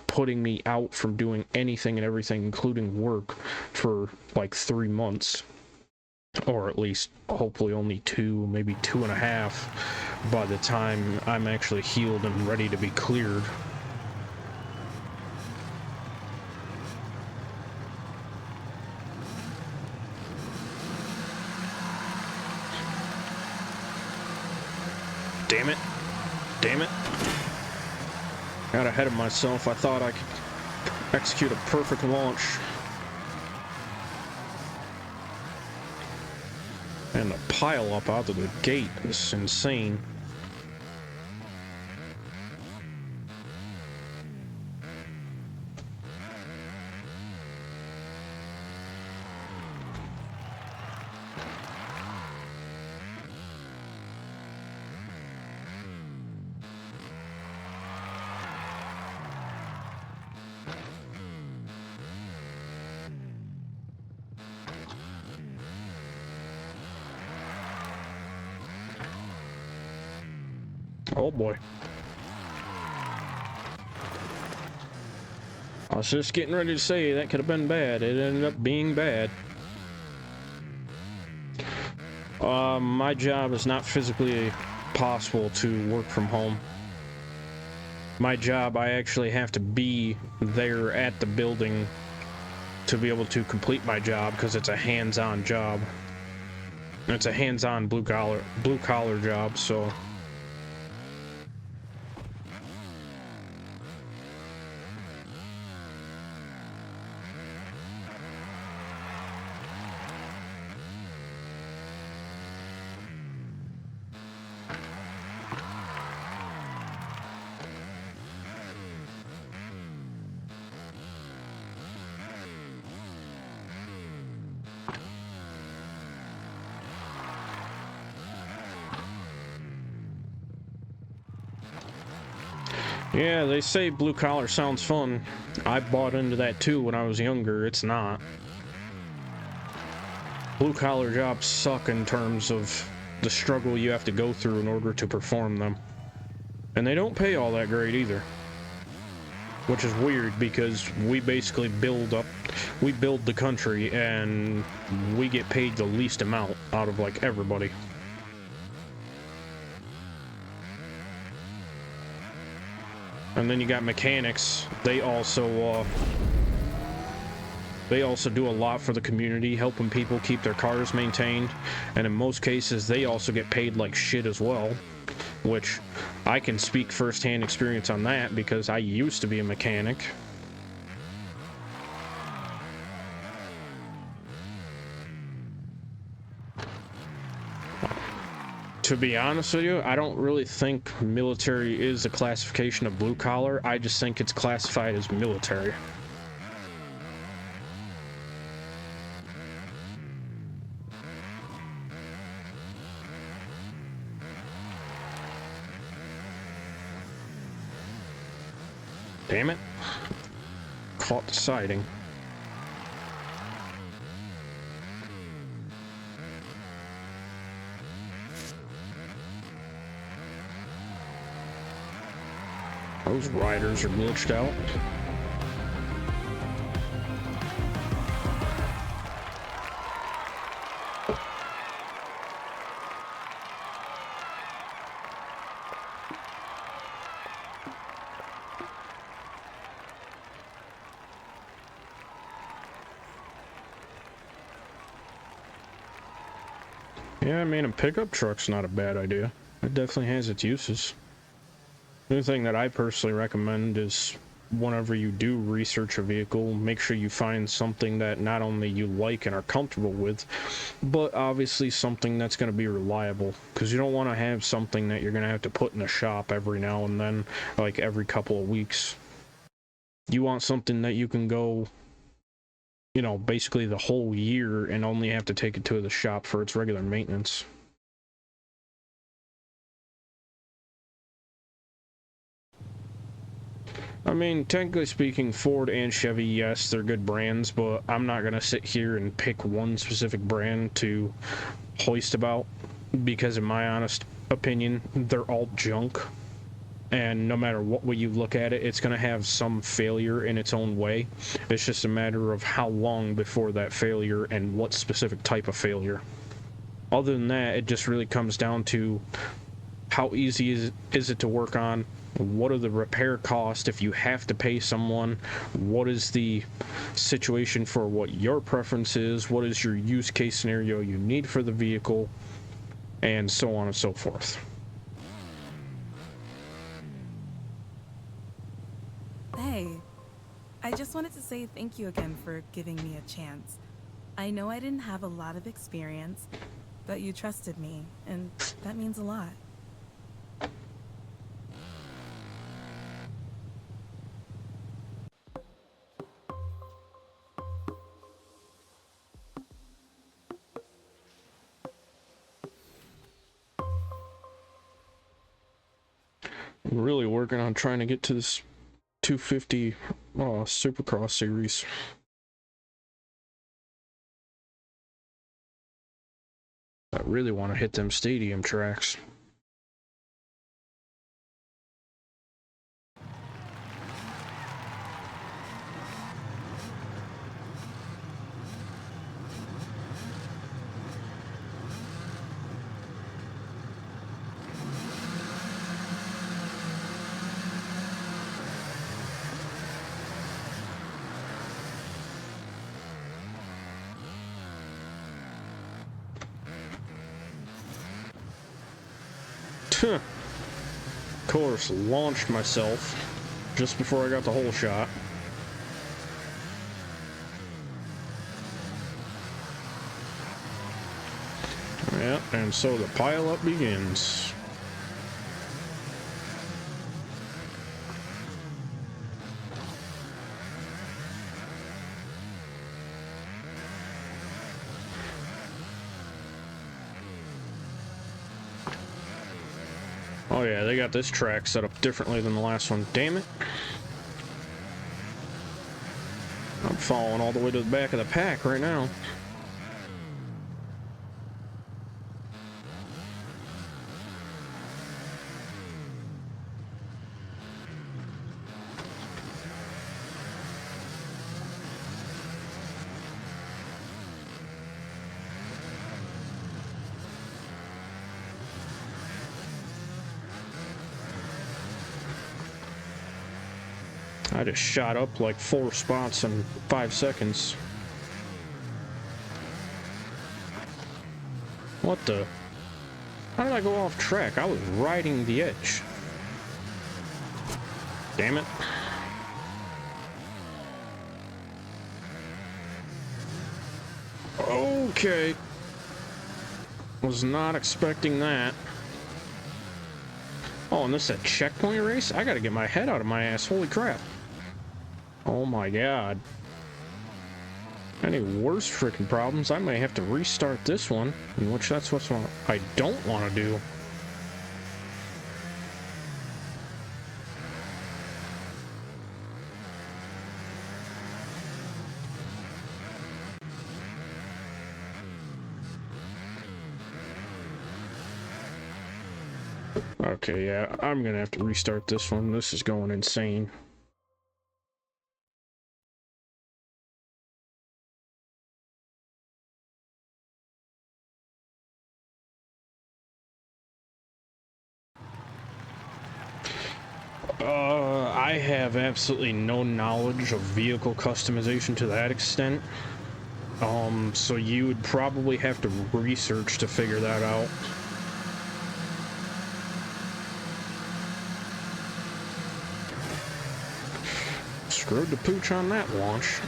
putting me out from doing anything and everything, including work, for like 3 months. Or at least, hopefully only 2, maybe 2.5 by the time I'm actually healed and ready to be cleared. Damn it. Damn it. Got ahead of myself. I thought I could execute a perfect launch. And the pile up out of the gate is insane. Oh boy. I was just getting ready to say that could have been bad. It ended up being bad. My job is not physically possible to work from home. My job, I actually have to be there at the building to be able to complete my job because it's a hands-on job. It's a hands-on blue collar job, so yeah, they say blue collar sounds fun. I bought into that too when I was younger. It's not. Blue collar jobs suck in terms of the struggle you have to go through in order to perform them. And they don't pay all that great either. Which is weird because we basically build the country and we get paid the least amount out of like everybody. And then you got mechanics. They also do a lot for the community, helping people keep their cars maintained. And in most cases, they also get paid like shit as well, which I can speak firsthand experience on that because I used to be a mechanic. To be honest with you, I don't really think military is a classification of blue collar. I just think it's classified as military. Damn it. Caught the siding. Those riders are glitched out. Yeah, I mean, a pickup truck's not a bad idea. It definitely has its uses. The only thing that I personally recommend is whenever you do research a vehicle, make sure you find something that not only you like and are comfortable with, but obviously something that's going to be reliable. Because you don't want to have something that you're going to have to put in the shop every now and then, like every couple of weeks. You want something that you can go, you know, basically the whole year and only have to take it to the shop for its regular maintenance. I mean, technically speaking, Ford and Chevy, yes, they're good brands, but I'm not going to sit here and pick one specific brand to hoist about, because in my honest opinion, they're all junk. And no matter what way you look at it, it's going to have some failure in its own way. It's just a matter of how long before that failure and what specific type of failure. Other than that, it just really comes down to how easy is it to work on? What are the repair costs if you have to pay someone? What is the situation for what your preference is? What is your use case scenario you need for the vehicle? And so on and so forth. Hey, I just wanted to say thank you again for giving me a chance. I know I didn't have a lot of experience, but you trusted me, and that means a lot. I'm really working on trying to get to this 250 Supercross series. I really want to hit them stadium tracks. Of course, launched myself just before I got the whole shot. Yeah, and so the pileup begins. Oh yeah, they got this track set up differently than the last one. Damn it. I'm falling all the way to the back of the pack right now. I just shot up like 4 spots in 5 seconds. What the? How did I go off track? I was riding the edge. Damn it. Okay. Was not expecting that. Oh, and this is a checkpoint race? I gotta get my head out of my ass. Holy crap. Oh my god. Any worse freaking problems, I may have to restart this one, in which that's what I don't want to do. Okay, yeah, I'm gonna have to restart this one. This is going insane. I have absolutely no knowledge of vehicle customization to that extent. So you would probably have to research to figure that out. Screwed the pooch on that launch.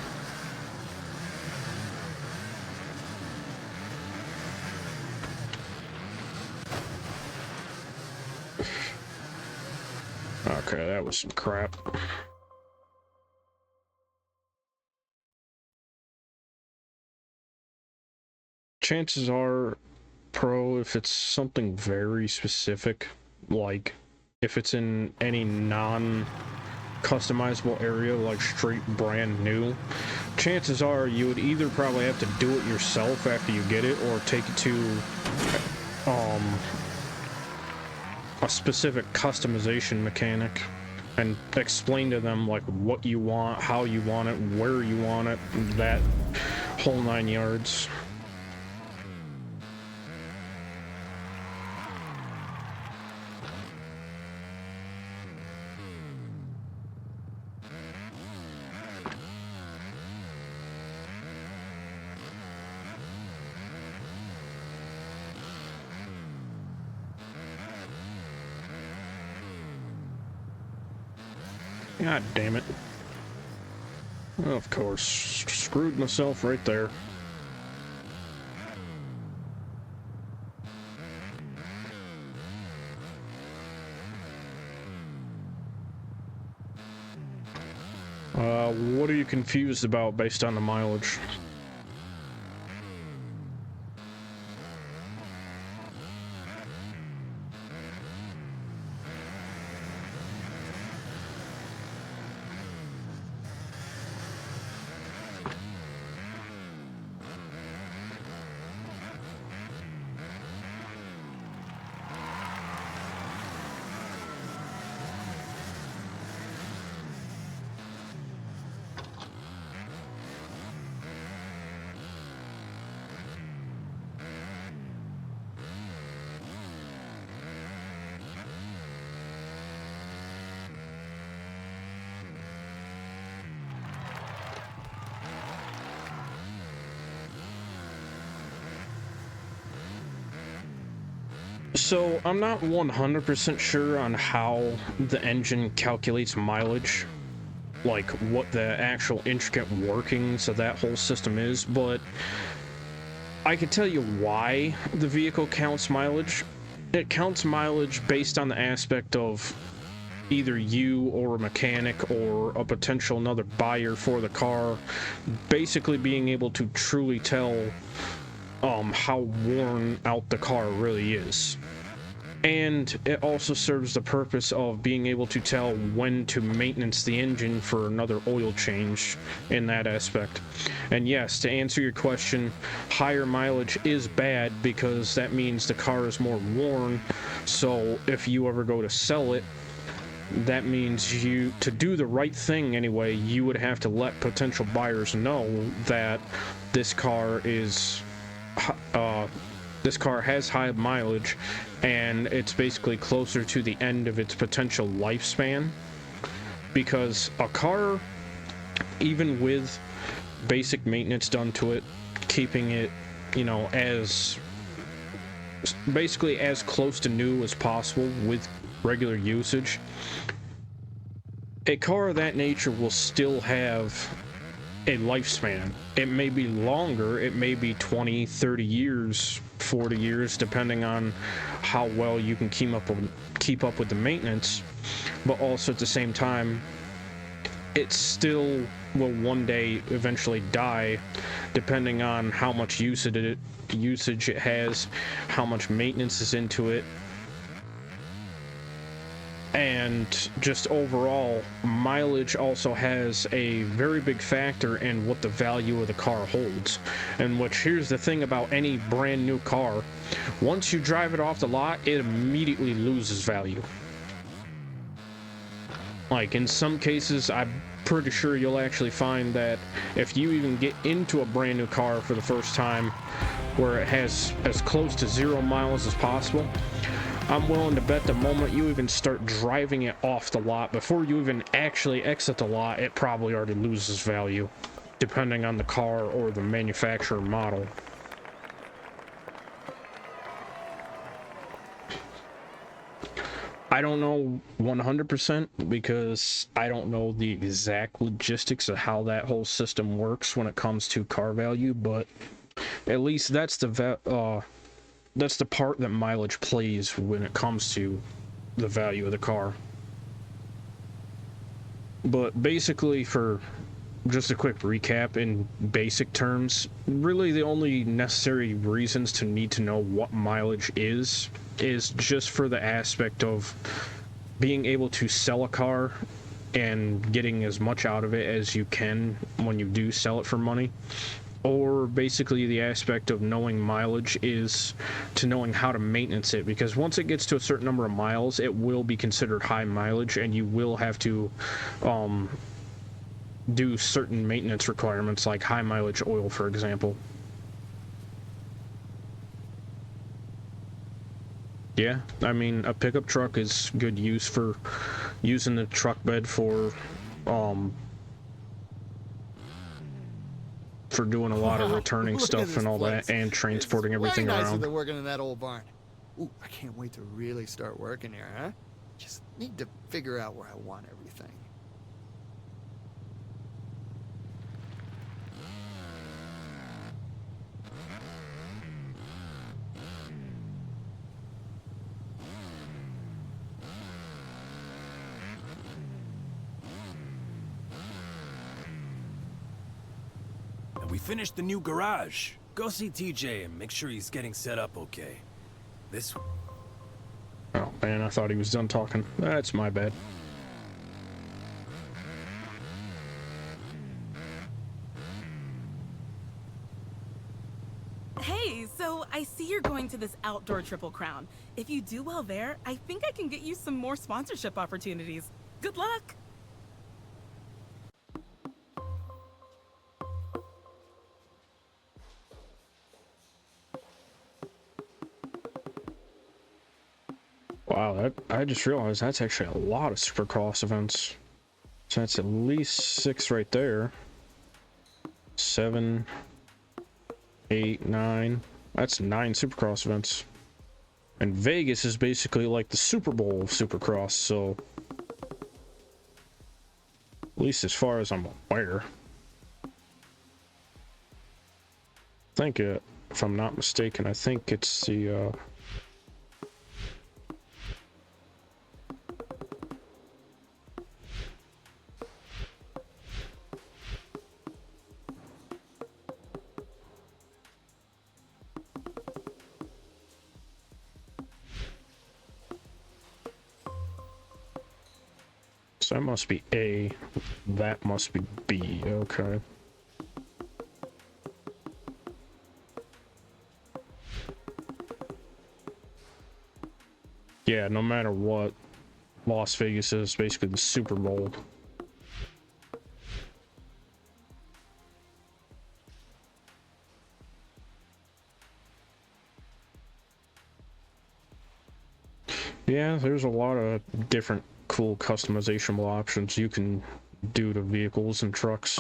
Okay, that was some crap. Chances are, Pro, if it's something very specific, like if it's in any non-customizable area, like straight brand new, chances are you would either probably have to do it yourself after you get it, or take it to a specific customization mechanic and explain to them like what you want, how you want it, where you want it, that whole 9 yards. God damn it. Of course, screwed myself right there. What are you confused about based on the mileage? So, I'm not 100% sure on how the engine calculates mileage, like what the actual intricate workings of that whole system is, but I can tell you why the vehicle counts mileage. It counts mileage based on the aspect of either you or a mechanic or a potential another buyer for the car basically being able to truly tell how worn out the car really is. And it also serves the purpose of being able to tell when to maintenance the engine for another oil change in that aspect. And yes, to answer your question, higher mileage is bad because that means the car is more worn. So if you ever go to sell it, that means you, to do the right thing anyway, you would have to let potential buyers know that this car is this car has high mileage and it's basically closer to the end of its potential lifespan, because a car, even with basic maintenance done to it, keeping it, you know, as basically as close to new as possible with regular usage, a car of that nature will still have a lifespan. It may be longer, it may be 20, 30 years, 40 years, depending on how well you can keep up with the maintenance, but also at the same time, it still will one day eventually die, depending on how much usage it has, how much maintenance is into it. And just overall, mileage also has a very big factor in what the value of the car holds. And which, here's the thing about any brand new car, once you drive it off the lot, it immediately loses value. Like, in some cases, I'm pretty sure you'll actually find that if you even get into a brand new car for the first time, where it has as close to 0 miles as possible, I'm willing to bet the moment you even start driving it off the lot, before you even actually exit the lot, it probably already loses value, depending on the car or the manufacturer model. I don't know 100% because I don't know the exact logistics of how that whole system works when it comes to car value, but at least that's the part that mileage plays when it comes to the value of the car. But basically, for just a quick recap in basic terms, really the only necessary reasons to need to know what mileage is just for the aspect of being able to sell a car and getting as much out of it as you can when you do sell it for money. Or basically the aspect of knowing mileage is to knowing how to maintenance it, because once it gets to a certain number of miles, it will be considered high mileage, and you will have to do certain maintenance requirements, like high mileage oil, for example. Yeah, I mean, a pickup truck is good use for using the truck bed for doing a lot of returning stuff and all that, and transporting everything around. Way around. nicer than working in that old barn. Ooh, I can't wait to really start working here, huh? Just need to figure out where I want everything. We finished the new garage. Go see TJ and make sure he's getting set up okay. This... Oh man, I thought he was done talking. That's my bad. Hey, so I see you're going to this outdoor Triple Crown. If you do well there, I think I can get you some more sponsorship opportunities. Good luck! Wow, I just realized that's actually a lot of Supercross events. So that's at least 6 right there. 7, 8, 9. That's 9 Supercross events. And Vegas is basically like the Super Bowl of Supercross, so at least as far as I'm aware. I think if I'm not mistaken, I think it's the so that must be A, that must be B, okay. Yeah, no matter what, Las Vegas is basically the Super Bowl. Yeah, there's a lot of different cool customizable options you can do to vehicles and trucks.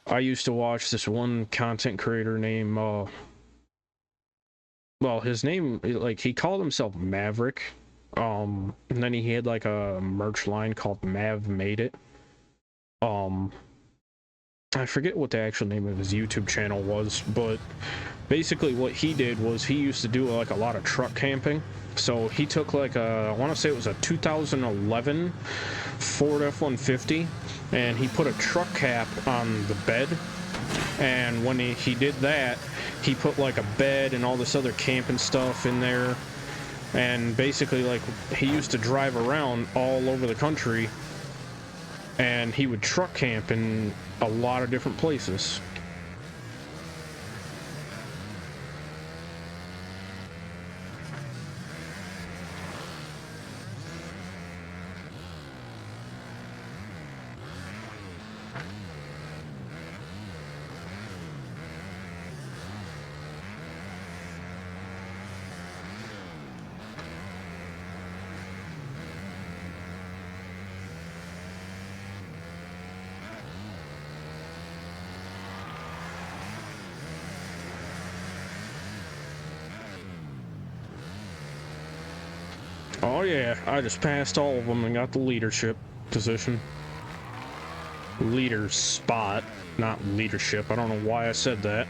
I used to watch this one content creator named well, his name, like, he called himself Maverick, and then he had like a merch line called Mav Made It. I forget what the actual name of his YouTube channel was, but basically what he did was he used to do like a lot of truck camping. So he took like I want to say it was a 2011 Ford F-150, and he put a truck cap on the bed. And when he did that, he put like a bed and all this other camping stuff in there. And basically, like, he used to drive around all over the country, and he would truck camp in a lot of different places. Oh yeah, I just passed all of them and got the leadership position. Leader spot, not leadership. I don't know why I said that.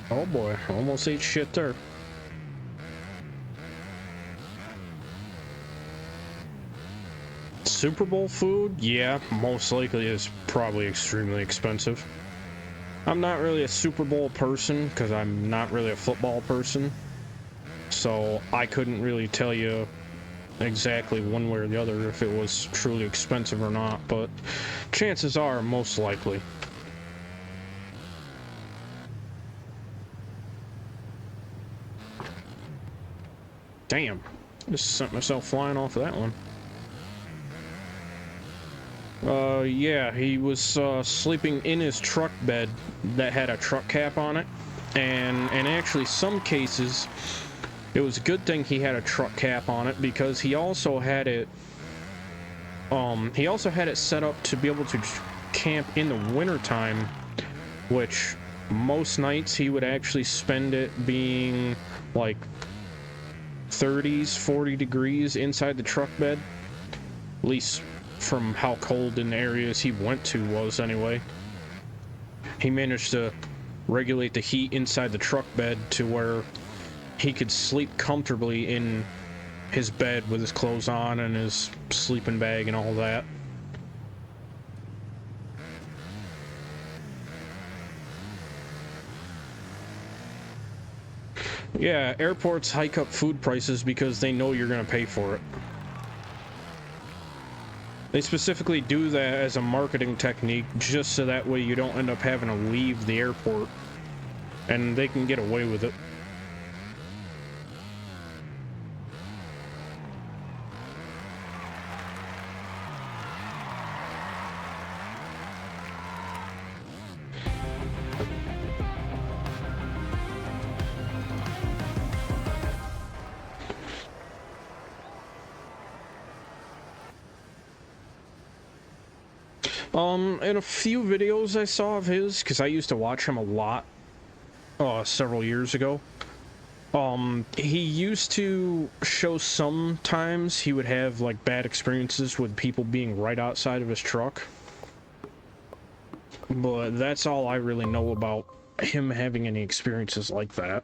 Oh boy, almost ate shit there. Super Bowl food? Yeah, most likely is probably extremely expensive. I'm not really a Super Bowl person because I'm not really a football person. So I couldn't really tell you exactly one way or the other if it was truly expensive or not, but chances are most likely. Damn, just sent myself flying off of that one. Yeah, he was sleeping in his truck bed that had a truck cap on it, and actually some cases it was a good thing he had a truck cap on it because he also had it set up to be able to camp in the wintertime, which most nights he would actually spend it being like 30s, 40 degrees inside the truck bed, at least from how cold in the areas he went to was anyway. He managed to regulate the heat inside the truck bed to where he could sleep comfortably in his bed with his clothes on and his sleeping bag and all that. Yeah, airports hike up food prices because they know you're going to pay for it. They specifically do that as a marketing technique just so that way you don't end up having to leave the airport, and they can get away with it. In a few videos I saw of his, because I used to watch him a lot, several years ago. He used to show sometimes he would have, like, bad experiences with people being right outside of his truck. But that's all I really know about him having any experiences like that.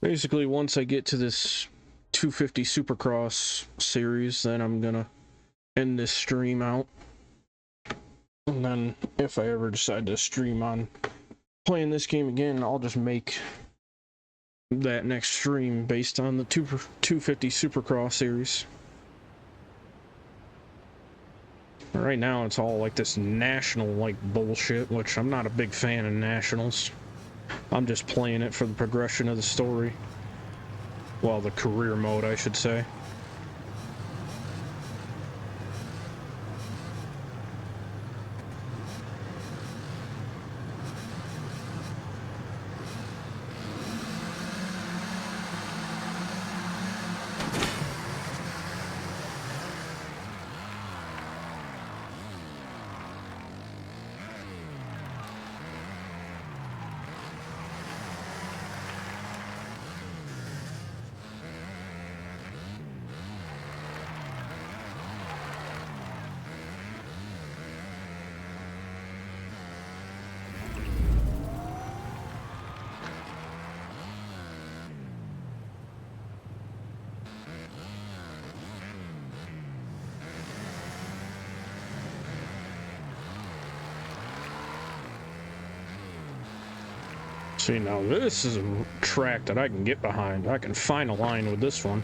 Basically, once I get to this 250 Supercross series, then I'm gonna end this stream out. And then, if I ever decide to stream on playing this game again, I'll just make that next stream based on the 250 Supercross series. Right now, it's all like this national like bullshit, which I'm not a big fan of nationals. I'm just playing it for the progression of the story. Well, the career mode, I should say. See, now this is a track that I can get behind. I can find a line with this one.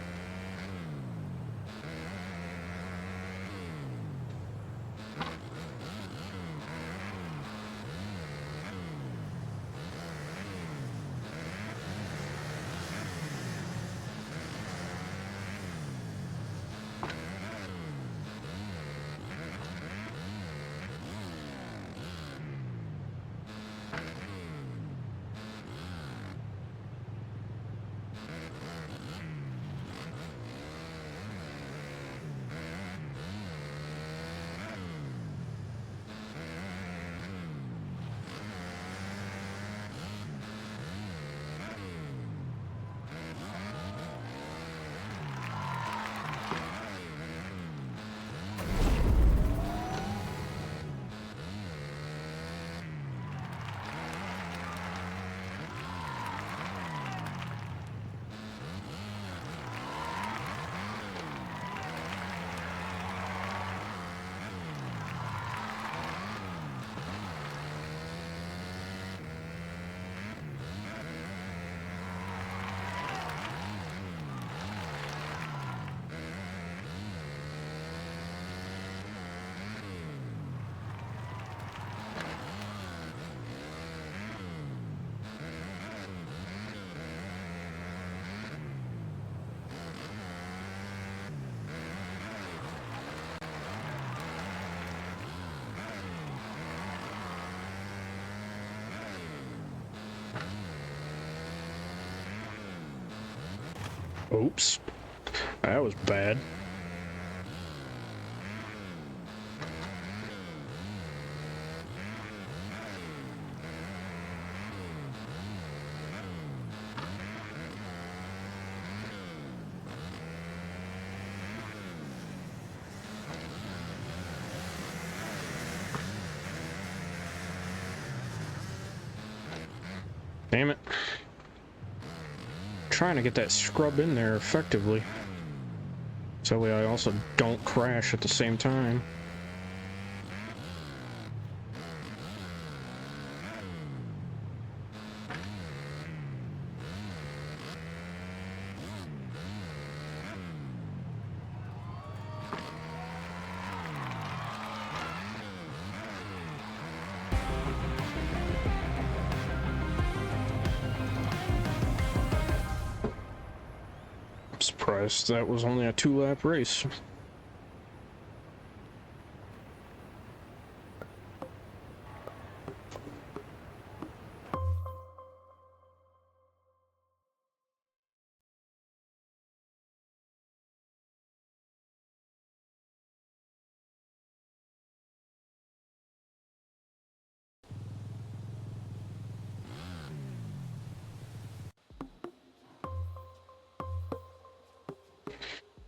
Oops. That was bad. Damn it. Trying to get that scrub in there effectively. So that way I also don't crash at the same time. surprised that was only a 2-lap race.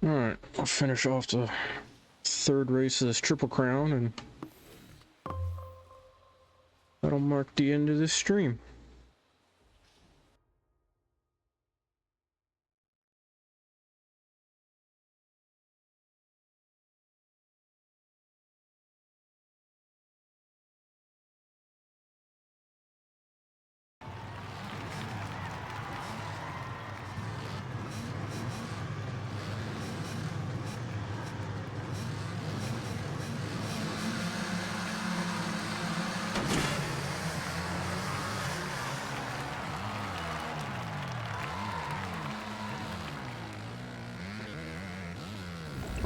Alright, I'll finish off the 3rd race of this Triple Crown, and that'll mark the end of this stream.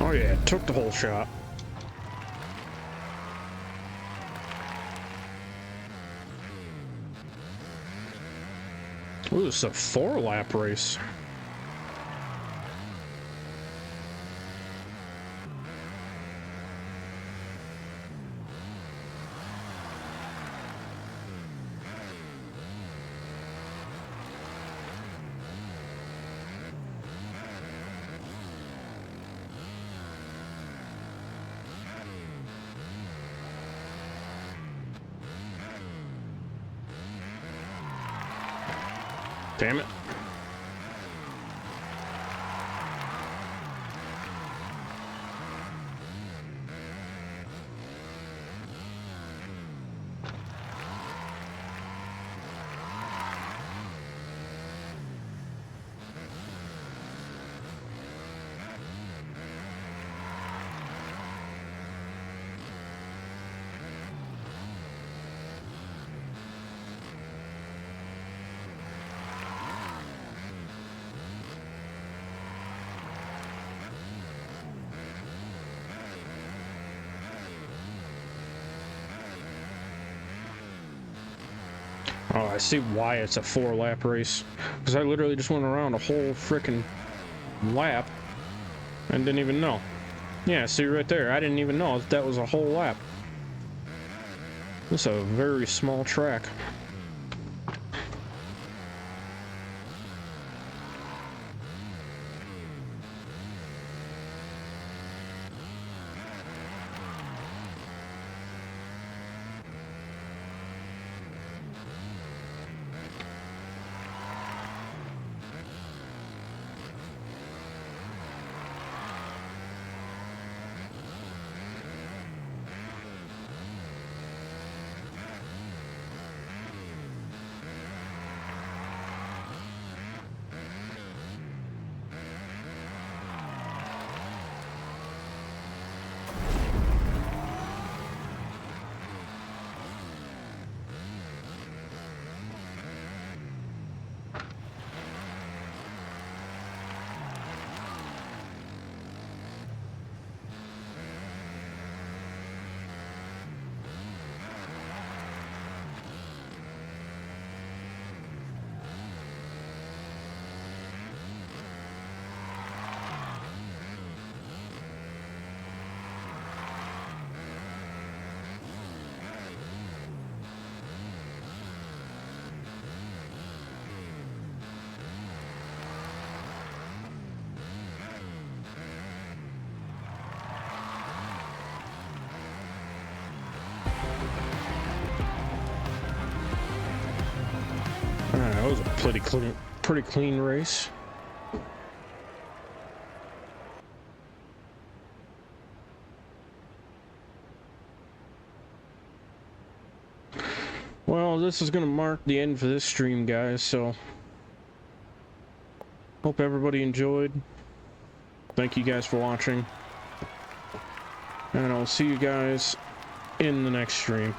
Oh yeah, took the whole shot. Ooh, this is a 4-lap race. Damn it. Oh, I see why it's a 4-lap race. Because I literally just went around a whole frickin' lap and didn't even know. Yeah, see right there, I didn't even know that was a whole lap. This is a very small track. That was a pretty clean race. Well, this is going to mark the end for this stream, guys, so hope everybody enjoyed. Thank you guys for watching, and I'll see you guys in the next stream.